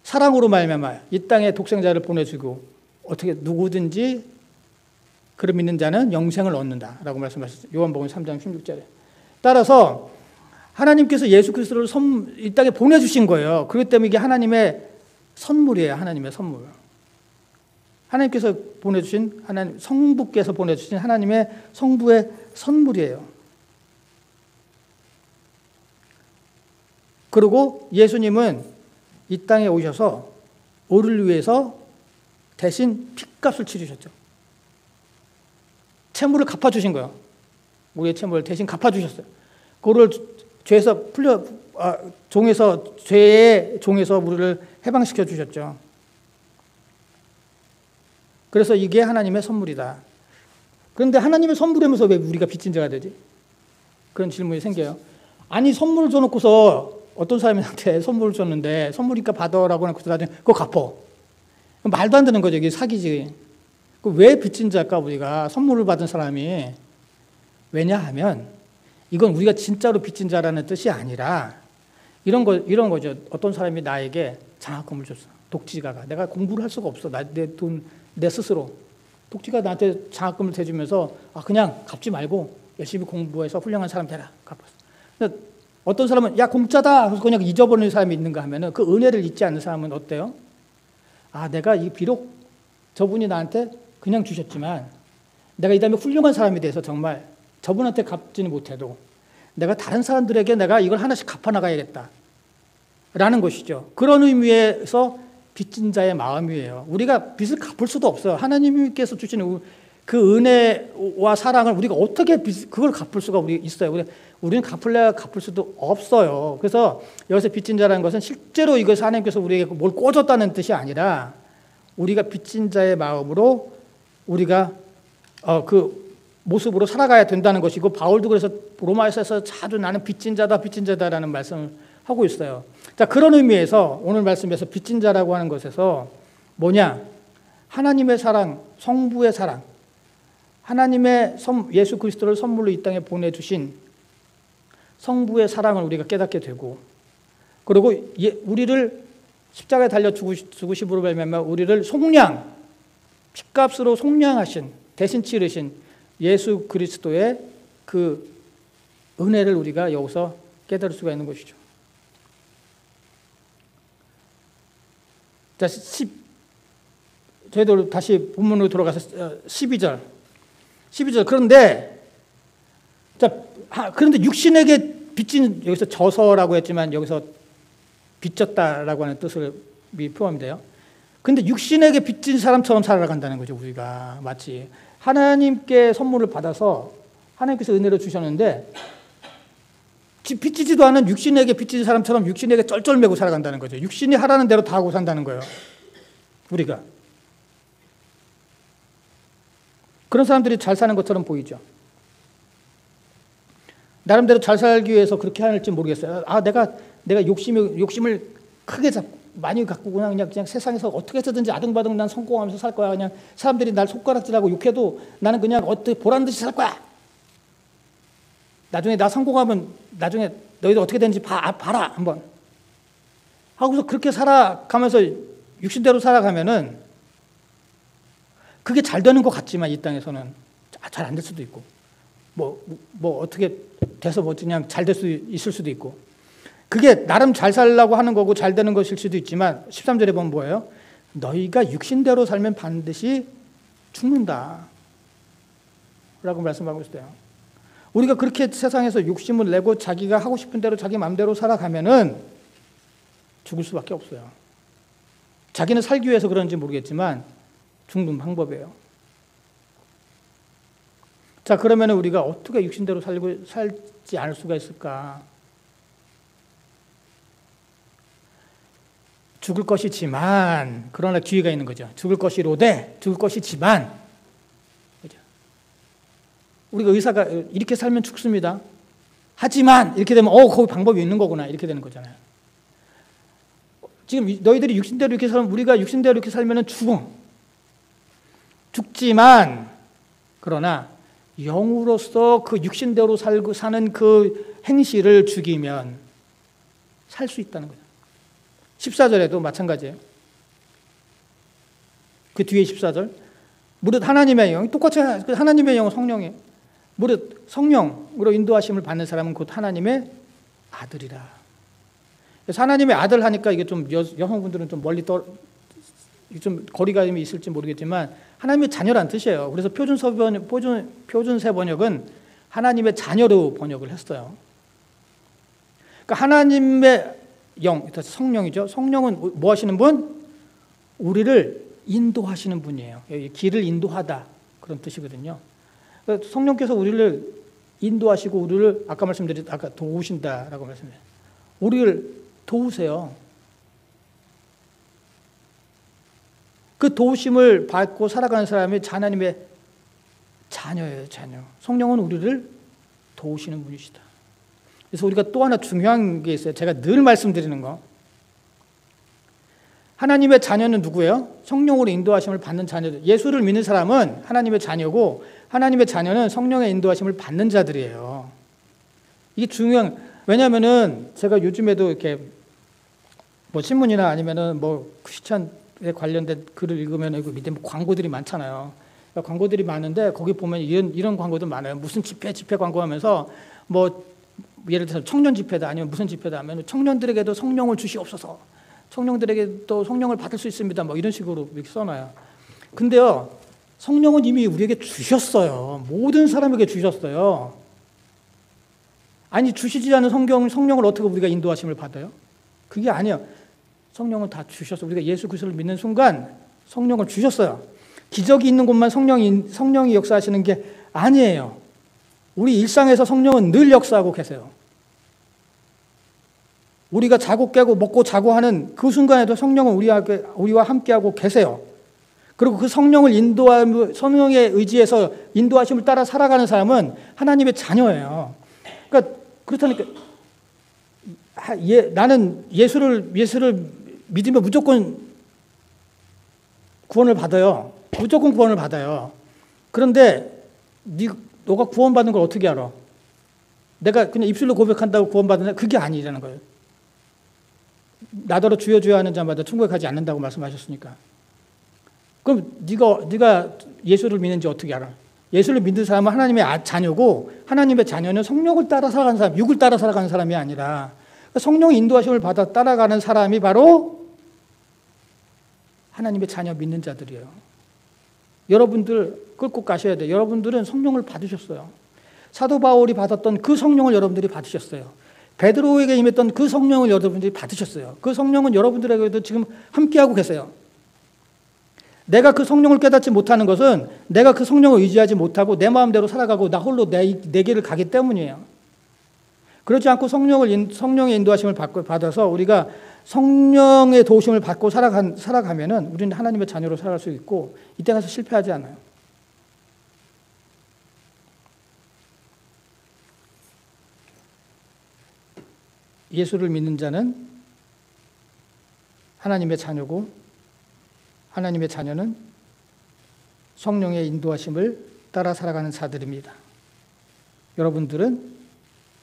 사랑으로 말미암아 이 땅에 독생자를 보내주고 어떻게 누구든지 그를 믿는 자는 영생을 얻는다라고 말씀하셨어요. 요한복음 3장 16절에. 따라서 하나님께서 예수 그리스도를 이 땅에 보내주신 거예요. 그렇기 때문에 이게 하나님의 선물이에요. 하나님의 선물. 하나님께서 보내주신 성부께서 보내주신 하나님의 성부의 선물이에요. 그리고 예수님은 이 땅에 오셔서 우리를 위해서 대신 핏값을 치르셨죠. 채무를 갚아주신 거예요. 우리의 채무를 대신 갚아주셨어요. 그거를 죄의 종에서 우리를 해방시켜 주셨죠. 그래서 이게 하나님의 선물이다. 그런데 하나님의 선물이면서 왜 우리가 빚진 자가 되지? 그런 질문이 생겨요. 아니, 선물을 줘놓고서 어떤 사람한테 선물을 줬는데 선물이니까 받아라고 해놓고 나중에 그거 갚어. 말도 안 되는 거죠. 이게 사기지. 왜 빚진 자일까, 우리가 선물을 받은 사람이? 왜냐하면 이건 우리가 진짜로 빚진 자라는 뜻이 아니라 이런 거죠. 어떤 사람이 나에게 장학금을 줬어. 독지가가. 내가 공부를 할 수가 없어. 내 스스로. 독지가 나한테 장학금을 대주면서 그냥 갚지 말고 열심히 공부해서 훌륭한 사람 되라. 갚았어. 근데 어떤 사람은 야, 공짜다. 그래서 그냥 잊어버리는 사람이 있는가 하면은 그 은혜를 잊지 않는 사람은 어때요? 내가 비록 저분이 나한테 그냥 주셨지만 내가 이 다음에 훌륭한 사람이 돼서 정말 저분한테 갚지는 못해도 내가 다른 사람들에게 내가 이걸 하나씩 갚아나가야겠다 라는 것이죠. 그런 의미에서 빚진 자의 마음이에요. 우리가 빚을 갚을 수도 없어요. 하나님께서 주시는 그 은혜와 사랑을 우리가 어떻게 그걸 갚을 수가 있어요. 우리는 갚을 수도 없어요. 그래서 여기서 빚진 자라는 것은 실제로 이것을 하나님께서 우리에게 뭘 꿔줬다는 뜻이 아니라 우리가 빚진 자의 마음으로 우리가 그 모습으로 살아가야 된다는 것이고, 바울도 그래서 로마에서 자주 나는 빚진 자다라는 말씀을 하고 있어요. 자, 그런 의미에서 오늘 말씀에서 빚진 자라고 하는 것에서 뭐냐? 하나님의 사랑, 성부의 사랑, 하나님의 예수 그리스도를 선물로 이 땅에 보내주신 성부의 사랑을 우리가 깨닫게 되고, 그리고 우리를 십자가에 달려 죽으심으로 말미암아 우리를 핏값으로 속량하신, 대신 치르신 예수 그리스도의 그 은혜를 우리가 여기서 깨달을 수가 있는 것이죠. 자, 저희들 다시 본문으로 돌아가서 12절. 그런데 육신에게 빚진, 여기서 져서라고 했지만 여기서 빚졌다라고 하는 뜻을 표현돼요. 근데 육신에게 빚진 사람처럼 살아간다는 거죠. 우리가 마치 하나님께 선물을 받아서 하나님께서 은혜를 주셨는데 빚지지도 않은 육신에게 빚진 사람처럼 육신에게 쩔쩔매고 살아간다는 거죠. 육신이 하라는 대로 다 하고 산다는 거예요. 우리가. 그런 사람들이 잘 사는 것처럼 보이죠. 나름대로 잘 살기 위해서 그렇게 할지 모르겠어요. 내가 욕심을 크게 많이 갖고 그냥 세상에서 어떻게 해서든지 아등바등 난 성공하면서 살 거야. 그냥 사람들이 날 손가락질하고 욕해도 나는 그냥 어떻게 보란 듯이 살 거야. 나중에 나 성공하면 나중에 너희들 어떻게 되는지 봐라 한번 하고서 그렇게 살아가면서 육신대로 살아가면은 그게 잘 되는 것 같지만 이 땅에서는 잘 안 될 수도 있고 뭐 어떻게 돼서 그냥 잘 될 수 있을 수도 있고, 그게 나름 잘 살려고 하는 거고 잘 되는 것일 수도 있지만 13절에 보면 뭐예요? 너희가 육신대로 살면 반드시 죽는다 라고 말씀하고 있어요. 우리가 그렇게 세상에서 욕심을 내고 자기가 하고 싶은 대로 자기 마음대로 살아가면은 죽을 수밖에 없어요. 자기는 살기 위해서 그런지 모르겠지만 죽는 방법이에요. 자, 그러면 우리가 어떻게 육신대로 살지 않을 수가 있을까? 죽을 것이지만, 그러나 기회가 있는 거죠. 죽을 것이로되, 죽을 것이지만, 그죠? 우리가 의사가 이렇게 살면 죽습니다. 하지만, 이렇게 되면, 거기 방법이 있는 거구나. 이렇게 되는 거잖아요. 지금 너희들이 육신대로 이렇게 살면, 우리가 육신대로 이렇게 살면은 죽지만, 그러나, 영으로서 그 육신대로 사는 그 행실을 죽이면 살 수 있다는 거죠. 14절에도 마찬가지예요. 그 뒤에 14절. 무릇 하나님의 영, 똑같이 하나님의 영은 성령이에요. 무릇 성령으로 인도하심을 받는 사람은 곧 하나님의 아들이라. 그래서 하나님의 아들 하니까 이게 좀 여성분들은 좀 멀리 좀 거리감이 있을지 모르겠지만 하나님의 자녀란 뜻이에요. 그래서 표준세 번역은 하나님의 자녀로 번역을 했어요. 그러니까 하나님의 영, 성령이죠. 성령은 뭐 하시는 분? 우리를 인도하시는 분이에요. 길을 인도하다 그런 뜻이거든요. 그러니까 성령께서 우리를 인도하시고 우리를 아까 도우신다라고 말씀해요. 우리를 도우세요. 그 도우심을 받고 살아가는 사람이 하나님의 자녀예요, 자녀. 성령은 우리를 도우시는 분이시다. 그래서 우리가 또 하나 중요한 게 있어요. 제가 늘 말씀드리는 거. 하나님의 자녀는 누구예요? 성령으로 인도하심을 받는 자녀들. 예수를 믿는 사람은 하나님의 자녀고 하나님의 자녀는 성령의 인도하심을 받는 자들이에요. 이게 왜냐하면은 제가 요즘에도 이렇게 뭐 신문이나 아니면은 뭐 크리스찬에 관련된 글을 읽으면 그 밑에 뭐 광고들이 많잖아요. 그러니까 광고들이 많은데 거기 보면 이런 광고들 많아요. 무슨 집회 광고하면서 뭐 예를 들어서 청년 집회다 아니면 무슨 집회다 하면 청년들에게도 성령을 주시옵소서. 청년들에게도 성령을 받을 수 있습니다. 뭐 이런 식으로 이렇게 써놔요. 근데요, 성령은 이미 우리에게 주셨어요. 모든 사람에게 주셨어요. 아니, 주시지 않은 성령을 어떻게 우리가 인도하심을 받아요? 그게 아니에요. 성령은 다 주셨어요. 우리가 예수 그리스도를 믿는 순간 성령을 주셨어요. 기적이 있는 곳만 성령이 역사하시는 게 아니에요. 우리 일상에서 성령은 늘 역사하고 계세요. 우리가 자고 깨고 먹고 자고 하는 그 순간에도 성령은 우리와 함께하고 계세요. 그리고 그 성령을 성령의 의지에서 인도하심을 따라 살아가는 사람은 하나님의 자녀예요. 그러니까 그렇다니까 나는 예수를 믿으면 무조건 구원을 받아요. 무조건 구원을 받아요. 그런데 너가 구원받는 걸 어떻게 알아? 내가 그냥 입술로 고백한다고 구원받는 그게 아니라는 거예요. 나더러 주여 주여 하는 자마다 천국에 가지 않는다고 말씀하셨으니까. 그럼 네가 예수를 믿는지 어떻게 알아? 예수를 믿는 사람은 하나님의 자녀고 하나님의 자녀는 성령을 따라 살아가는 사람, 육을 따라 살아가는 사람이 아니라 성령의 인도하심을 받아 따라가는 사람이 바로 하나님의 자녀 믿는 자들이에요. 여러분들 그걸 꼭 가셔야 돼요. 여러분들은 성령을 받으셨어요. 사도 바울이 받았던 그 성령을 여러분들이 받으셨어요. 베드로에게 임했던 그 성령을 여러분들이 받으셨어요. 그 성령은 여러분들에게도 지금 함께하고 계세요. 내가 그 성령을 깨닫지 못하는 것은 내가 그 성령을 의지하지 못하고 내 마음대로 살아가고 나 홀로 내 길을 가기 때문이에요. 그렇지 않고 성령의 인도하심을 받아서 우리가 성령의 도우심을 받고 살아가면은 우리는 하나님의 자녀로 살아갈 수 있고 이때 가서 실패하지 않아요. 예수를 믿는 자는 하나님의 자녀고 하나님의 자녀는 성령의 인도하심을 따라 살아가는 자들입니다. 여러분들은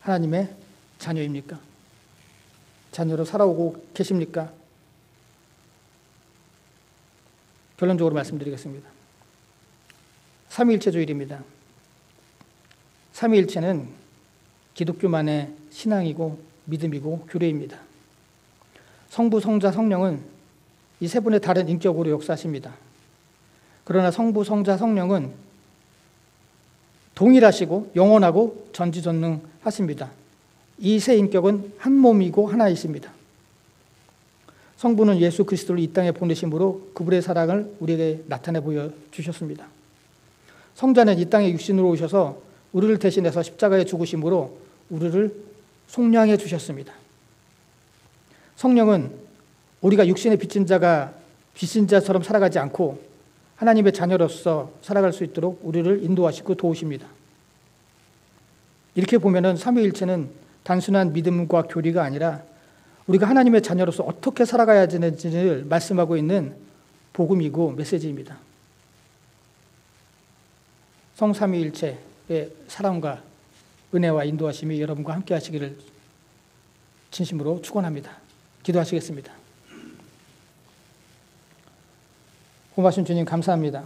하나님의 자녀입니까? 자녀로 살아오고 계십니까? 결론적으로 말씀드리겠습니다. 삼위일체주일입니다. 삼위일체는 기독교만의 신앙이고 믿음이고 교례입니다. 성부, 성자, 성령은 이 세 분의 다른 인격으로 역사하십니다. 그러나 성부, 성자, 성령은 동일하시고 영원하고 전지전능하십니다. 이 세 인격은 한 몸이고 하나이십니다. 성부는 예수 그리스도를 이 땅에 보내심으로 그분의 사랑을 우리에게 나타내 보여주셨습니다. 성자는 이 땅에 육신으로 오셔서 우리를 대신해서 십자가에 죽으심으로 우리를 속량해 주셨습니다. 성령은 우리가 육신의 빚진 자처럼 살아가지 않고 하나님의 자녀로서 살아갈 수 있도록 우리를 인도하시고 도우십니다. 이렇게 보면은 삼위일체는 단순한 믿음과 교리가 아니라 우리가 하나님의 자녀로서 어떻게 살아가야 되는지를 말씀하고 있는 복음이고 메시지입니다. 성삼위일체의 사랑과 은혜와 인도하심이 여러분과 함께 하시기를 진심으로 축원합니다. 기도하시겠습니다. 고마우신 주님 감사합니다.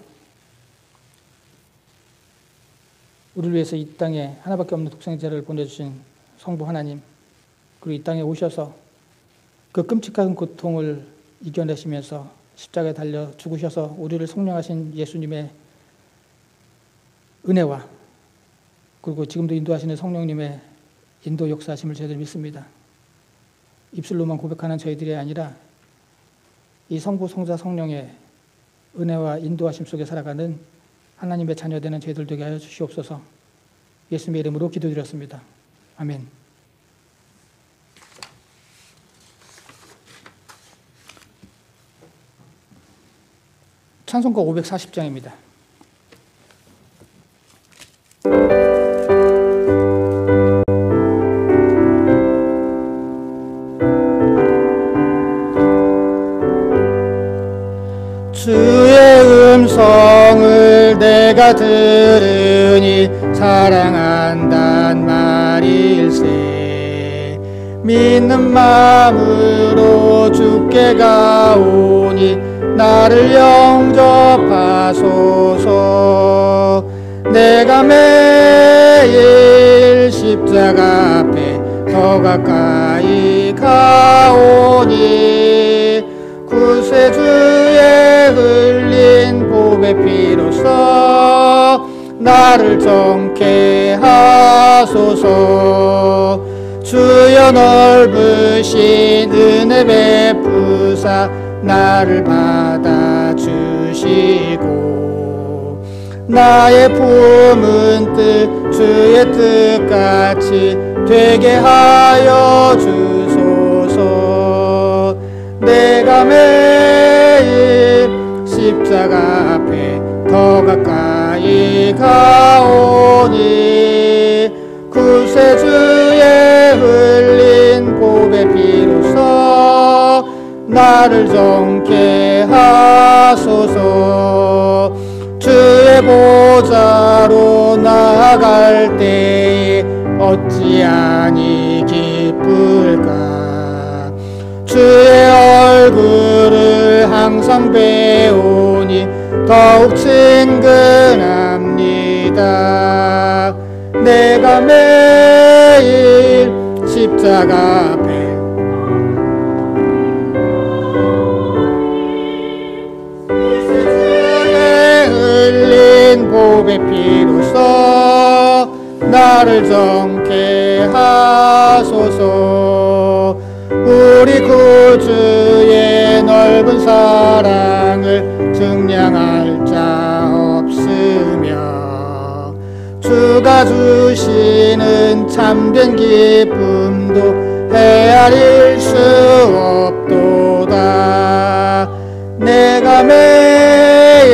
우리를 위해서 이 땅에 하나밖에 없는 독생자를 보내주신 성부 하나님, 그리고 이 땅에 오셔서 그 끔찍한 고통을 이겨내시면서 십자가에 달려 죽으셔서 우리를 속량하신 예수님의 은혜와 그리고 지금도 인도하시는 성령님의 인도 역사하심을 저희들 믿습니다. 입술로만 고백하는 저희들이 아니라 이 성부, 성자, 성령의 은혜와 인도하심 속에 살아가는 하나님의 자녀되는 저희들 되게 하여 주시옵소서. 예수님의 이름으로 기도드렸습니다. 아멘. 찬송가 540장입니다. 주의 음성을 내가 들으니 사랑한단 말일세. 믿는 마음으로 주께 가오니 나를 영접하소서. 내가 매일 십자가 앞에 더 가까이 가오니 구세주의 흘린 보배 피로써 나를 정케 하소서. 주여 넓으신 은혜 베푸사 나를 받아주시고 나의 품은 뜻 주의 뜻같이 되게 하여 주소서. 내가 매일 십자가 앞에 더 가까이 가오니 구세주의 흘린 보배 피로써 나를 정케 하소서. 주의 보좌로 나아갈 때에 어찌하니 기쁠까. 주의 얼굴을 항상 배우니 더욱 친근합니다. 내가 매일 십자가 앞에 흘린 보배 피로써 나를 정케 하소서. 우리 구주의 넓은 사랑을 증량할 자 없으며 주가 주시는 참된 기쁨도 헤아릴 수 없도다. 내가 매일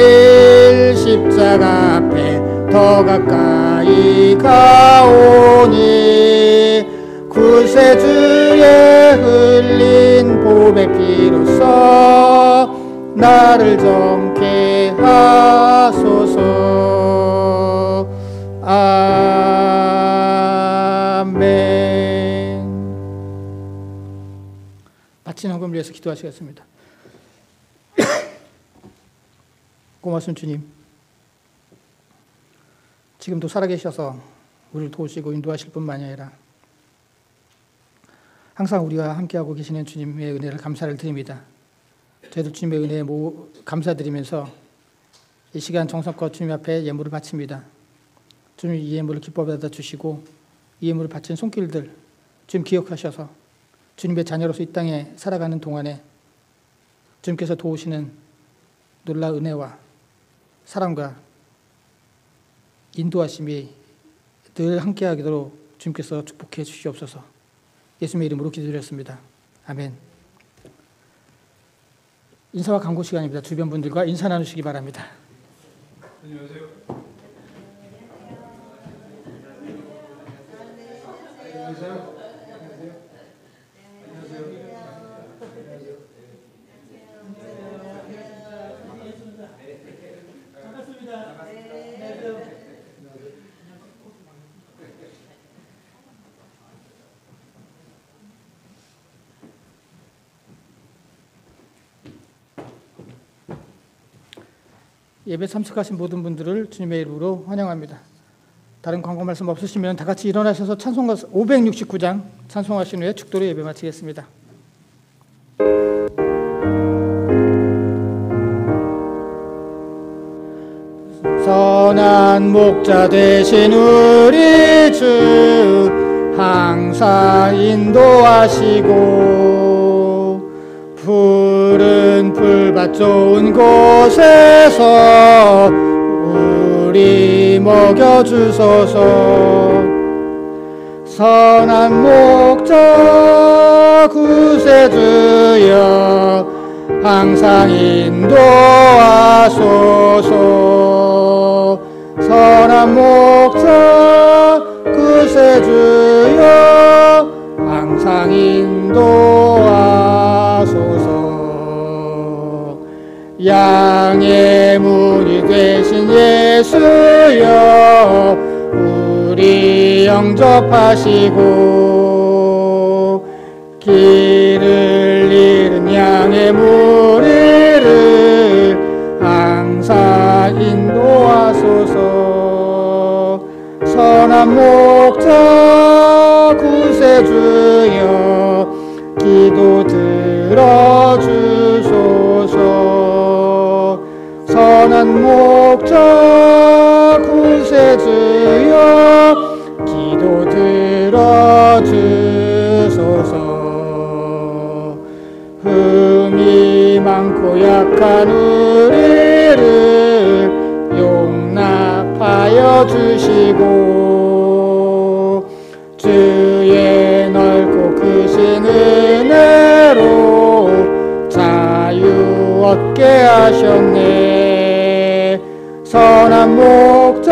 십자가 앞에 더 가까이 가오니 구세주의 흘린 보배 피로써 나를 정케 하소서. 아멘. 마친 헌금을 위해서 기도하시겠습니다. 고맙습니다 주님. 지금도 살아계셔서 우리를 도우시고 인도하실 뿐만이 아니라 항상 우리와 함께하고 계시는 주님의 은혜를 감사를 드립니다. 저희도 주님의 은혜에 감사드리면서 이 시간 정성껏 주님 앞에 예물을 바칩니다. 주님 이 예물을 기뻐 받아주시고 이 예물을 바친 손길들 주님 기억하셔서 주님의 자녀로서 이 땅에 살아가는 동안에 주님께서 도우시는 놀라운 은혜와 사랑과 인도하심이 늘 함께하도록 주님께서 축복해 주시옵소서. 예수님의 이름으로 기도드렸습니다. 아멘. 인사와 강구 시간입니다. 주변 분들과 인사 나누시기 바랍니다. 안녕하세요. 예배 참석하신 모든 분들을 주님의 이름으로 환영합니다. 다른 광고 말씀 없으시면 다 같이 일어나셔서 찬송가 569장 찬송하신 후에 축도로 예배 마치겠습니다. 선한 목자 되신 우리 주 항상 인도하시고 푸른 풀밭 좋은 곳에서 우리 먹여주소서. 선한 목자 구세주여 항상 인도하소서. 선한 목자 구세주여 항상 인도하소서. 양의 문이 되신 예수여 우리 영접하시고 길을 잃은 양의 무리를 항상 인도하소서. 선한 목자 구세주여 기도 들어주소서. 선한 목자 구세주여 기도 들어주소서. 흠이 많고 약한 우리를 용납 하여 주시고 주의 넓고 크신 은혜로 자유 얻게 하셨네. 선한 목적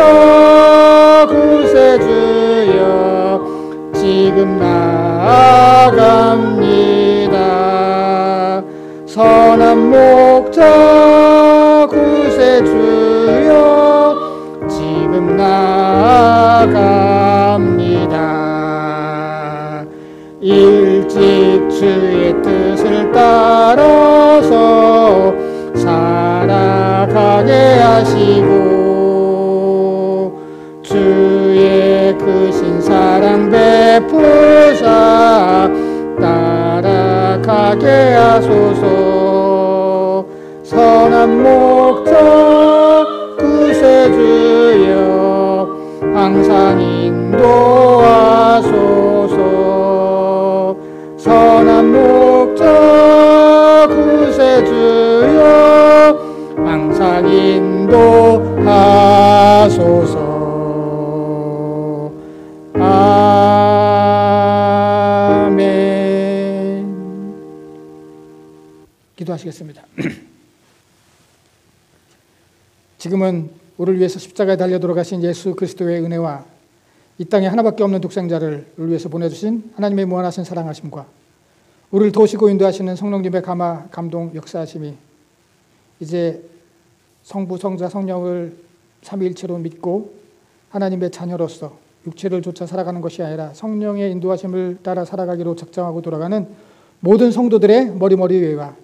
구세주여 지금 나아갑니다. 선한 목적 구세주여 지금 나아갑니다. 일찍 주의 뜻을 따라서 살아가게 하시고 주의 크신 사랑 베푸사 따라가게 하소서. 선한 목적 구세주여 항상 인도하소서. 선한 목적 구세주여 항상 인도하소서. 아멘. 기도하시겠습니다. 지금은 우리를 위해서 십자가에 달려 돌아가신 예수 그리스도의 은혜와 이 땅에 하나밖에 없는 독생자를 우리를 위해서 보내주신 하나님의 무한하신 사랑하심과 우리를 도우시고 인도하시는 성령님의 감화, 감동, 역사하심이 이제 성부, 성자, 성령을 삼위일체로 믿고 하나님의 자녀로서 육체를 좇아 살아가는 것이 아니라 성령의 인도하심을 따라 살아가기로 작정하고 돌아가는 모든 성도들의 머리머리 위에와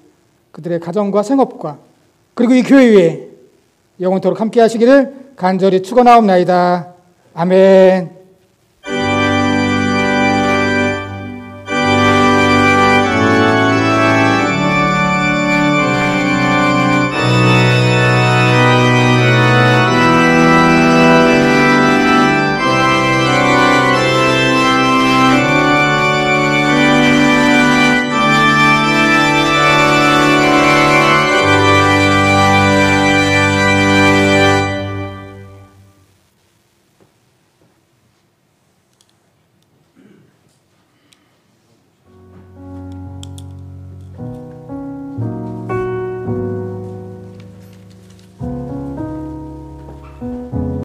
그들의 가정과 생업과 그리고 이 교회 위에 영원토록 함께 하시기를 간절히 축원하옵나이다. 아멘.